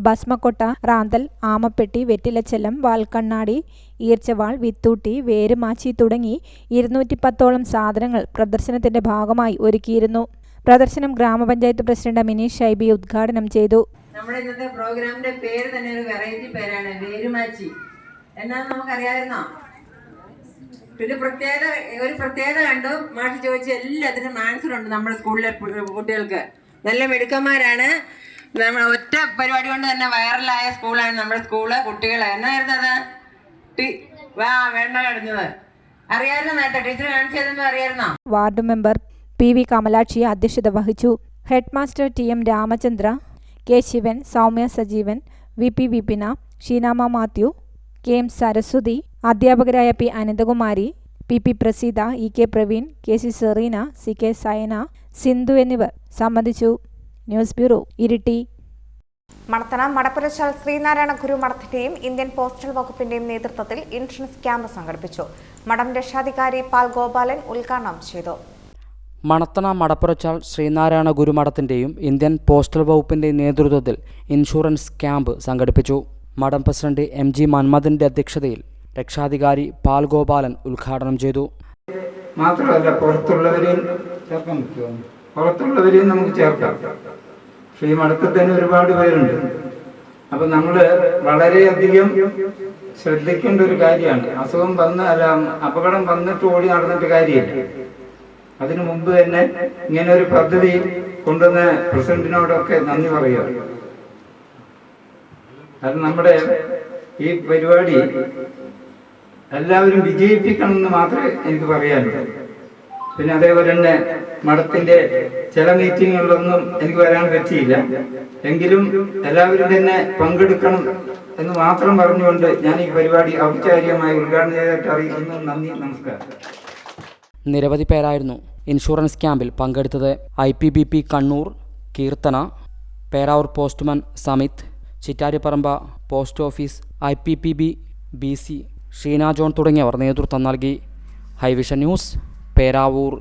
ഭസ്മക്കൊട്ട, റാന്തൽ, ആമപ്പെട്ടി, വെറ്റിലച്ചെല്ലം, വാൽക്കണ്ണാടി, ഈർച്ചവാൾ, വിത്തൂട്ടി, വേരുമാച്ചി തുടങ്ങി 210ഓളം സാധനങ്ങൾ പ്രദർശനത്തിന്റെ ഭാഗമായി ഒരുക്കിയിരുന്നു. പ്രദർശനം ഗ്രാമപഞ്ചായത്ത് പ്രസിഡന്റ് മിനി ഷൈബി ഉദ്ഘാടനം ചെയ്തു. നമ്മുടെ ഇന്നത്തെ പ്രോഗ്രാമിന്റെ പേര് തന്നെ ഒരു വെറൈറ്റി പേരാണ്, വേരുമാച്ചി. എന്നാന്ന് നമുക്കറിയാമായിരുന്നോ? പിന്നെ ഒരു പ്രത്യേകത കണ്ടു. മാഷ് ചോദിച്ച എല്ലാത്തിനും ആൻസർ ഉണ്ട്. നമ്മുടെ സ്കൂളിലെ കുട്ടികൾക്ക് നല്ല മിടുക്കന്മാരാണ്. നമ്മൾ ഒറ്റ പരിപാടി കൊണ്ട് തന്നെ വൈറലായ സ്കൂളാണ് നമ്മുടെ സ്കൂള്. കുട്ടികൾ എന്നായിരുന്നു അത് വേണ്ട കഴിഞ്ഞത് അറിയാമായിരുന്നു? നേരത്തെ ടീച്ചർ കാണിച്ചതെന്ന് അറിയാമായിരുന്നോ? വാർഡ് മെമ്പർ PV കമലാക്ഷി അധ്യക്ഷത വഹിച്ചു. Headmaster TM Ramachandra, K Sivan, Soumya Sajeevan, VP Vipina, Sheenama Mathew, KM Saraswathi, അധ്യാപകരായ P Ananthakumari, P Praseetha, EK Praveen, KC Sereena, CK Sayana, Sindhu എന്നിവർ സംബന്ധിച്ചു. News bureau, Iritty. മണത്തണ മടപ്പുരച്ചാൽ ശ്രീനാരായണ ഗുരു മഠത്തിന്റെയും ഇന്ത്യൻ പോസ്റ്റൽ വകുപ്പിന്റെയും നേതൃത്വത്തിൽ ഇൻഷുറൻസ് ക്യാമ്പ് സംഘടിപ്പിച്ചു. മഠം രക്ഷാധികാരി പാൽ ഗോപാലൻ ഉദ്ഘാടനം ചെയ്തു. മണത്തണ മടപ്പുരച്ചാൽ ശ്രീനാരായണ ഗുരുമഠത്തിൻ്റെയും ഇന്ത്യൻ പോസ്റ്റൽ വകുപ്പിൻ്റെയും നേതൃത്വത്തിൽ ഇൻഷുറൻസ് ക്യാമ്പ് സംഘടിപ്പിച്ചു. മഠം പ്രസിഡന്റ് MG മന്മഥന്റെ അധ്യക്ഷതയിൽ രക്ഷാധികാരി പാൽ ഗോപാലൻ ഉദ്ഘാടനം ചെയ്തു. മാത്രമല്ല പുറത്തുള്ളവരെയും ചേർക്കാൻ പറ്റുമോ? പുറത്തുള്ളവരെയും നമുക്ക് ചേർക്കാം. ഈ മഠത്തിൽ തന്നെ ഒരുപാട് പേരുണ്ട്. അപ്പൊ നമ്മള് വളരെയധികം ശ്രദ്ധിക്കേണ്ട ഒരു കാര്യമാണ്. അസുഖം വന്ന് അല്ല അപകടം വന്നിട്ട് ഓടി നടന്നിട്ട് കാര്യമില്ല. അതിനു മുമ്പ് തന്നെ ഇങ്ങനെ ഒരു പദ്ധതി കൊണ്ടുവന്ന പ്രസിഡന്റിനോടൊക്കെ നന്ദി പറയുക. അത് നമ്മുടെ ഈ പരിപാടി എല്ലാവരും വിജയിപ്പിക്കണം എന്ന് മാത്രമേ എനിക്ക് പറയാനുള്ളൂ. പിന്നെ അതേപോലെ തന്നെ മഠത്തിന്റെ ചില മീറ്റിങ്ങുകളിലൊന്നും എനിക്ക് വരാൻ പറ്റിയില്ല. എങ്കിലും എല്ലാവരും തന്നെ പങ്കെടുക്കണം എന്ന് മാത്രം പറഞ്ഞുകൊണ്ട് ഞാൻ ഈ പരിപാടി ഔപചാരികമായി ഉദ്ഘാടനം ചെയ്തിട്ട് അറിയിക്കുന്നു. നന്ദി, നമസ്കാരം. നിരവധി പേരായിരുന്നു ഇൻഷുറൻസ് ക്യാമ്പിൽ പങ്കെടുത്തത്. IPBP Kannur, Keerthana, Peravoor postman Samith, Chittariparamba post office, IPPB BC, Sheena John തുടങ്ങിയവർ നേതൃത്വം നൽകി. Highvision news, Peravoor.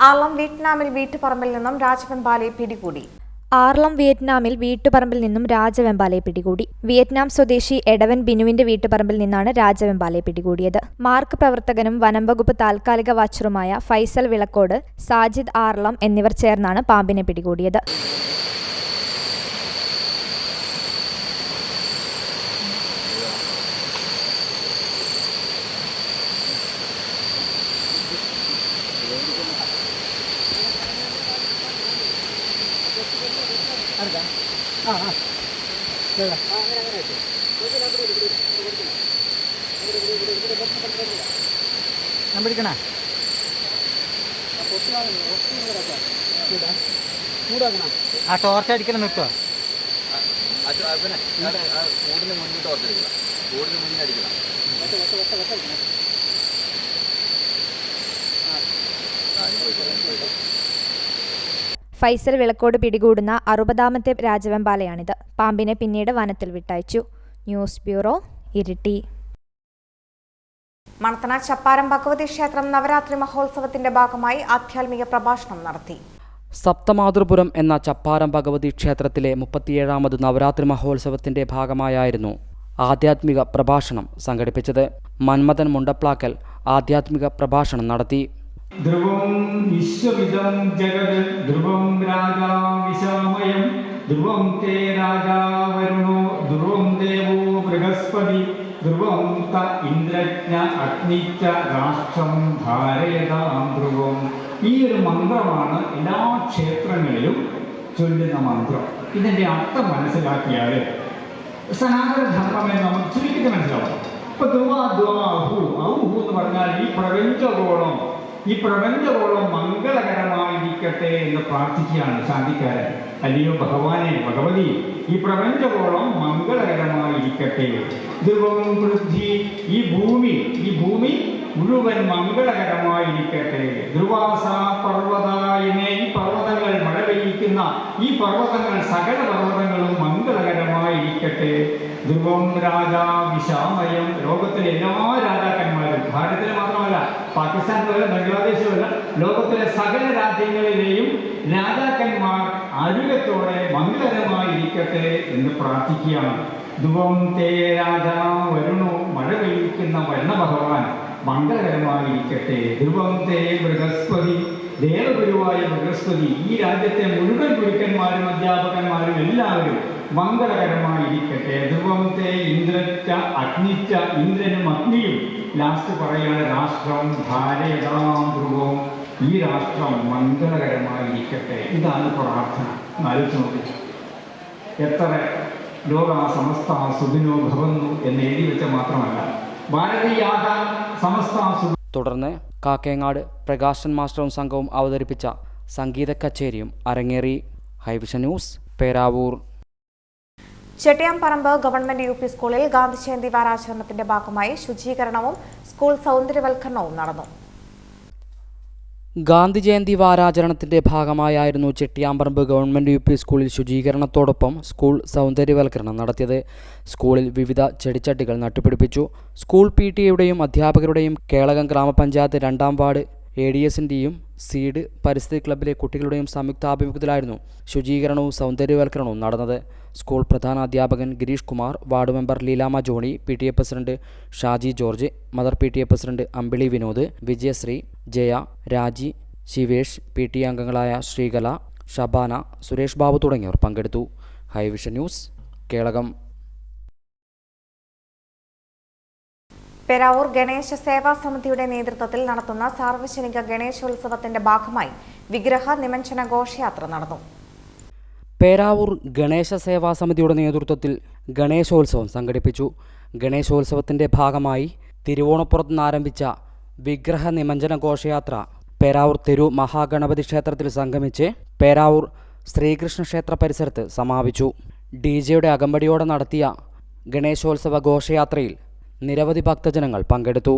ആർലം വിയറ്റ്നാമിൽ വീട്ടുപറമ്പിൽ നിന്നും രാജവെമ്പാലയെ പിടികൂടി. ആർലം വിയറ്റ്നാമിൽ വീട്ടുപറമ്പിൽ നിന്നും രാജവെമ്പാലയെ പിടികൂടി. വിയറ്റ്നാം സ്വദേശി എഡവൻ ബിനുവിന്റെ വീട്ടുപറമ്പിൽ നിന്നാണ് രാജവെമ്പാലയെ പിടികൂടിയത്. മാർക്ക് പ്രവർത്തകനും വനംവകുപ്പ് താൽക്കാലിക വാച്ചറുമായ ഫൈസൽ വിളക്കോട്, സാജിദ് ആർലം എന്നിവർ ചേർന്നാണ് പാമ്പിനെ പിടികൂടിയത്. ആ ടോർച്ച് അടിക്കണം നിൽക്കുക. ഫൈസൽ വിളക്കോട് പിടികൂടുന്ന 60ാമത്തെ രാജവെമ്പാലയാണിത്. പാമ്പിനെ പിന്നീട് വനത്തിൽ വിട്ടയച്ചു. News bureau, Iritty. മണത്തണ ചപ്പാരം ഭഗവതി ക്ഷേത്രം നവരാത്രി മഹോത്സവത്തിന്റെ ഭാഗമായി ആധ്യാത്മിക പ്രഭാഷണം നടത്തി. സപ്തമാതൃപുരം എന്ന ചപ്പാരം ഭഗവതി ക്ഷേത്രത്തിലെ 37ാമത് നവരാത്രി മഹോത്സവത്തിന്റെ ഭാഗമായായിരുന്നു ആധ്യാത്മിക പ്രഭാഷണം സംഘടിപ്പിച്ചത്. മന്മഥൻ മുണ്ടപ്ലാക്കൽ ആധ്യാത്മിക പ്രഭാഷണം നടത്തി. ധ്രുവം വിശ്വവിദം ജഗത് ധ്രുവം രാജാ വിശാമയം ധ്രുവം തേ രാജാ വരുണോ ധ്രുവം ദേവോ ബൃഹസ്പതി ധ്രുവം ത ഇന്ദ്രജ്ഞ അഗ്നിച്ച രാഷ്ട്രം ധാരയതാം ധ്രുവം. ഈ ഒരു മന്ത്രമാണ് എല്ലാ ക്ഷേത്രങ്ങളിലും ചൊല്ലുന്ന മന്ത്രം. ഇതിന്റെ അർത്ഥം മനസ്സിലാക്കിയാൽ സനാതന ധർമ്മം എന്ന് നമുക്ക് ചുരുക്കി മനസ്സിലാവും. ഇപ്പൊ ധ്രുവാഹു ഔഹു എന്ന് പറഞ്ഞാൽ ഈ പ്രപഞ്ചഗോളം മംഗളകരമായിരിക്കട്ടെ എന്ന് പ്രാർത്ഥിക്കുകയാണ് ശാന്തിക്കാരൻ. അല്ലയോ ഭഗവാനെ, ഭഗവതി, ഈ പ്രപഞ്ചഗോളം മംഗളകരമായിരിക്കട്ടെ. ധ്രുവം പൃഥ്വി, ഈ ഭൂമി മുഴുവൻ മംഗളകരമായിരിക്കട്ടെ. ധ്രുവാസ പർവ്വതായിനെ, ഈ പർവ്വതങ്ങൾ മഴ പെയ്യിക്കുന്ന ഈ പർവ്വതങ്ങൾ സകല പർവ്വതങ്ങളും മംഗളകരമായിരിക്കട്ടെ. ധ്രുവം രാജാ വിശാമയം, ലോകത്തിലെ എല്ലാ രാജാക്കന്മാരും, ഭാരതത്തിലെ മാത്രമല്ല, പാകിസ്ഥാനിലല്ല, ബംഗ്ലാദേശിലല്ല, ലോകത്തിലെ സകല രാജ്യങ്ങളിലെയും രാജാക്കന്മാർ ആരോഗ്യത്തോടെ മംഗളകരമായിരിക്കട്ടെ എന്ന് പ്രാർത്ഥിക്കുകയാണ്. ധ്രുവം തേ രാജാ വരുണോ, മഴ പെയ്യിക്കുന്ന വരുണ ഭഗവാൻ മംഗളകരമായിരിക്കട്ടെ. ധ്രുവം തേ ബൃഹസ്പതി, ദേവഗുരുവായ ബൃഹസ്പതി, ഈ രാജ്യത്തെ മുഴുവൻ ഗുരുക്കന്മാരും അധ്യാപകന്മാരും എല്ലാവരും മംഗളകരമായിരിക്കട്ടെ. ധ്രുവം തേ ഇന്ദ്രച്ച അഗ്നിച്ച, ഇന്ദ്രനും അഗ്നിയും ലാസ്റ്റ് പറയുകയാണ് രാഷ്ട്രം ധാരയതാം ധ്രുവം, ഈ രാഷ്ട്രം മംഗളകരമായിരിക്കട്ടെ. ഇതാണ് പ്രാർത്ഥന. ആലോചിച്ച് നോക്കി, എത്ര ലോക സമസ്ത സുഖിനോ ഭവന്നു എന്ന് എഴുതി വെച്ച മാത്രമല്ല, ഭാരതീയാക സമസ്ത. തുടർന്ന് കാക്കേങ്ങാട് പ്രകാശൻ മാസ്റ്ററും സംഘവും അവതരിപ്പിച്ച സംഗീത കച്ചേരിയും അരങ്ങേറി. Highvision news, Peravoor. Chettiyamparamba government UP സ്കൂളിൽ ഗാന്ധി ജയന്തി വാരാചരണത്തിന്റെ ഭാഗമായി ശുചീകരണവും സ്കൂൾ സൗന്ദര്യവൽക്കരണവും നടന്നു. ഗാന്ധി ജയന്തി വാരാചരണത്തിന്റെ ഭാഗമായായിരുന്നു ചെട്ടിയാംപറമ്പ് ഗവൺമെന്റ് UP സ്കൂളിൽ ശുചീകരണത്തോടൊപ്പം സ്കൂൾ സൗന്ദര്യവൽക്കരണം നടത്തിയത്. സ്കൂളിൽ വിവിധ ചെടിച്ചട്ടികൾ നട്ടുപിടിപ്പിച്ചു. സ്കൂൾ PTA-യുടെയും അധ്യാപകരുടെയും കേളകം ഗ്രാമപഞ്ചായത്ത് 2ാം വാർഡ് ADS-ന്റെയും സീഡ് പരിസ്ഥിതി ക്ലബ്ബിലെ കുട്ടികളുടെയും സംയുക്താഭിമുഖ്യത്തിലായിരുന്നു ശുചീകരണവും സൗന്ദര്യവൽക്കരണവും നടന്നത്. സ്കൂൾ പ്രധാന അധ്യാപകൻ Gireesh Kumar, ward member Leelamma Johny, PTA president Shaji George, mother PTA president Ambili Vinod, Vijayasree, Jaya, Raji, Shivesh, PTA അംഗങ്ങളായ ശ്രീകല, ഷബാന, സുരേഷ് ബാബു തുടങ്ങിയവർ പങ്കെടുത്തു. ഹൈവിഷൻ ന്യൂസ്, കേളകം. പേരാവൂർ ഗണേശ സേവാ സമിതിയുടെ നേതൃത്വത്തിൽ നടത്തുന്ന സാർവജനിക ഗണേശോത്സവത്തിന്റെ ഭാഗമായി വിഗ്രഹ നിമജ്ജന ഘോഷയാത്ര നടന്നു. പേരാവൂർ ഗണേശ സേവാ സമിതിയുടെ നേതൃത്വത്തിൽ ഗണേശോത്സവം സംഘടിപ്പിച്ചു. ഗണേശോത്സവത്തിന്റെ ഭാഗമായി തിരുവോണപ്പുറത്ത് നിന്ന് ആരംഭിച്ച വിഗ്രഹ നിമജ്ജന ഘോഷയാത്ര പേരാവൂർ തിരു മഹാഗണപതി ക്ഷേത്രത്തിൽ സംഗമിച്ച് പേരാവൂർ ശ്രീകൃഷ്ണ ക്ഷേത്ര പരിസരത്ത് സമാപിച്ചു. DJ-യുടെ അകമ്പടിയോടെ നടത്തിയ ഗണേശോത്സവ ഘോഷയാത്രയിൽ നിരവധി ഭക്തജനങ്ങൾ പങ്കെടുത്തു.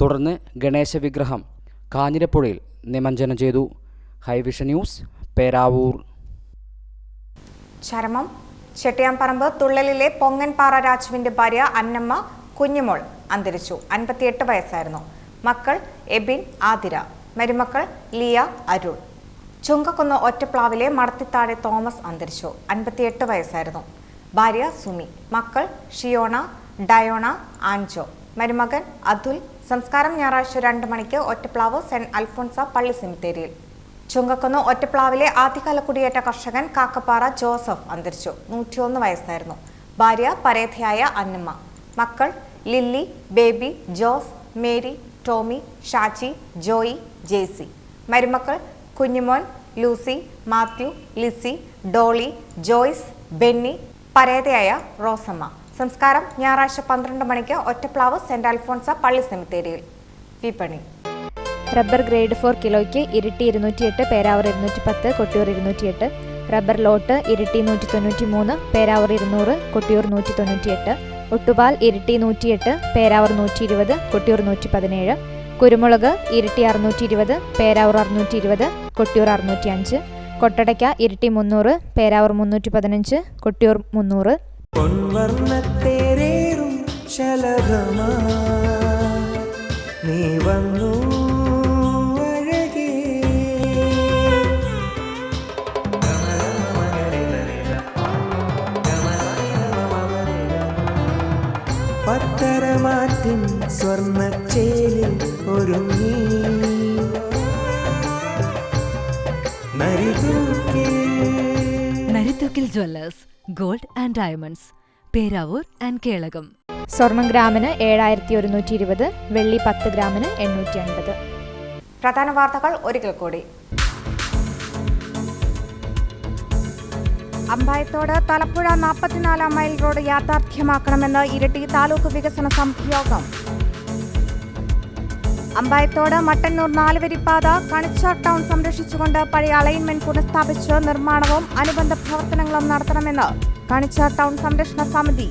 തുടർന്ന് ഗണേശ വിഗ്രഹം കാഞ്ഞിരപ്പുഴയിൽ നിമജ്ജനം ചെയ്തു. ഹൈവിഷൻ ന്യൂസ്, പേരാവൂർ. ചരമം. ചെട്ടിയാംപറമ്പ് തുള്ളലിലെ പൊങ്ങൻപാറ രാജുവിന്റെ ഭാര്യ അന്നമ്മ കുഞ്ഞുമോൾ അന്തരിച്ചു. 58 വയസ്സായിരുന്നു. മക്കൾ എബിൻ, ആതിര. മരുമക്കൾ ലിയ, അരുൺ. ചുങ്കക്കുന്ന് ഒറ്റപ്ലാവിലെ മടത്തിത്താഴെ തോമസ് അന്തരിച്ചു. 58 വയസ്സായിരുന്നു. ഭാര്യ സുമി. മക്കൾ ഷിയോണ, ഡയോണ, ആൻജോ. മരുമകൻ അതുൽ. സംസ്കാരം ഞായറാഴ്ച 2 മണിക്ക് ഒറ്റപ്ലാവ് സെന്റ് അൽഫോൺസ പള്ളി സെമിത്തേരിയിൽ. ചുങ്കക്കുന്ന് ഒറ്റപ്ലാവിലെ ആദ്യകാല കുടിയേറ്റ കർഷകൻ കാക്കപ്പാറ ജോസഫ് അന്തരിച്ചു. 101 വയസ്സായിരുന്നു. ഭാര്യ പരേതയായ അന്നമ്മ. മക്കൾ ലില്ലി, ബേബി, ജോസ്, മേരി, ടോമി, ഷാച്ചി, ജോയി, ജേസി. മരുമക്കൾ കുഞ്ഞുമോൻ, ലൂസി, മാത്യു, ലിസി, ഡോളി, ജോയ്സ്, ബെന്നി. പരേതയായ റോസമ്മ. സംസ്കാരം ഞായറാഴ്ച 12 മണിക്ക് ഒറ്റപ്ലാവ് സെന്റ് അൽഫോൺസ പള്ളി സെമിത്തേരിയിൽ. വിപണി. റബ്ബർ ഗ്രേഡ് 4 കിലോയ്ക്ക് ഇരിട്ടി 208, പേരാവൂർ 210, കൊട്ടിയൂർ 208. റബ്ബർ ലോട്ട് ഇരിട്ടി 193, പേരാവൂർ 200, കൊട്ടിയൂർ 198. ഒട്ടുപാൽ ഇരിട്ടി 108, പേരാവൂർ 120, കൊട്ടിയൂർ 117. കുരുമുളക് ഇരിട്ടി 620, പേരാവൂർ 620, കൊട്ടിയൂർ 605. കൊട്ടടയ്ക്ക ഇരിട്ടി 300, പേരാവൂർ 315, കൊട്ടിയൂർ 300. പൊൻവർണ്ണത്തേരേറും ശലഭമാ നീ വന്നു അഴകേ. പത്തരമാറ്റിൻ സ്വർണ്ണച്ചേലിൽ ഒരുങ്ങി Narithookil Jewellers, gold and diamonds, Peravoor and Kelakam. സ്വർണം ഗ്രാമിന് 7120, വെള്ളി 10 ഗ്രാമിന് 850. പ്രധാന വാർത്തകൾ ഒരിക്കൽ കൂടി. അമ്പായത്തോട് തലപ്പുഴ 44 മൈൽ റോഡ് യാഥാർത്ഥ്യമാക്കണമെന്ന് ഇരിട്ടി താലൂക്ക് വികസന സമിതി യോഗം. അമ്പായത്തോട് മട്ടന്നൂർ 4 വരിപ്പാത കണിച്ചാർ ടൗൺ സംരക്ഷിച്ചുകൊണ്ട് പഴയ അലൈൻമെന്റ് പുനഃസ്ഥാപിച്ച് നിർമ്മാണവും അനുബന്ധ പ്രവർത്തനങ്ങളും നടത്തണമെന്ന് കണിച്ചാർ ടൗൺ സംരക്ഷണ സമിതി.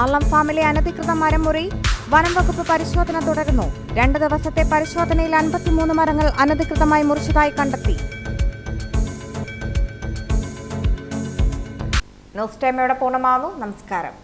ആലം ഫാമിലെ അനധികൃത മരമുറി വനം വകുപ്പ് പരിശോധന തുടരുന്നു. 2 ദിവസത്തെ പരിശോധനയിൽ 53 മരങ്ങൾ അനധികൃതമായി മുറിച്ചതായി കണ്ടെത്തി. ന്യൂസ് ടൈമോടെ പൂർണ്ണമാകുന്നു. നമസ്കാരം.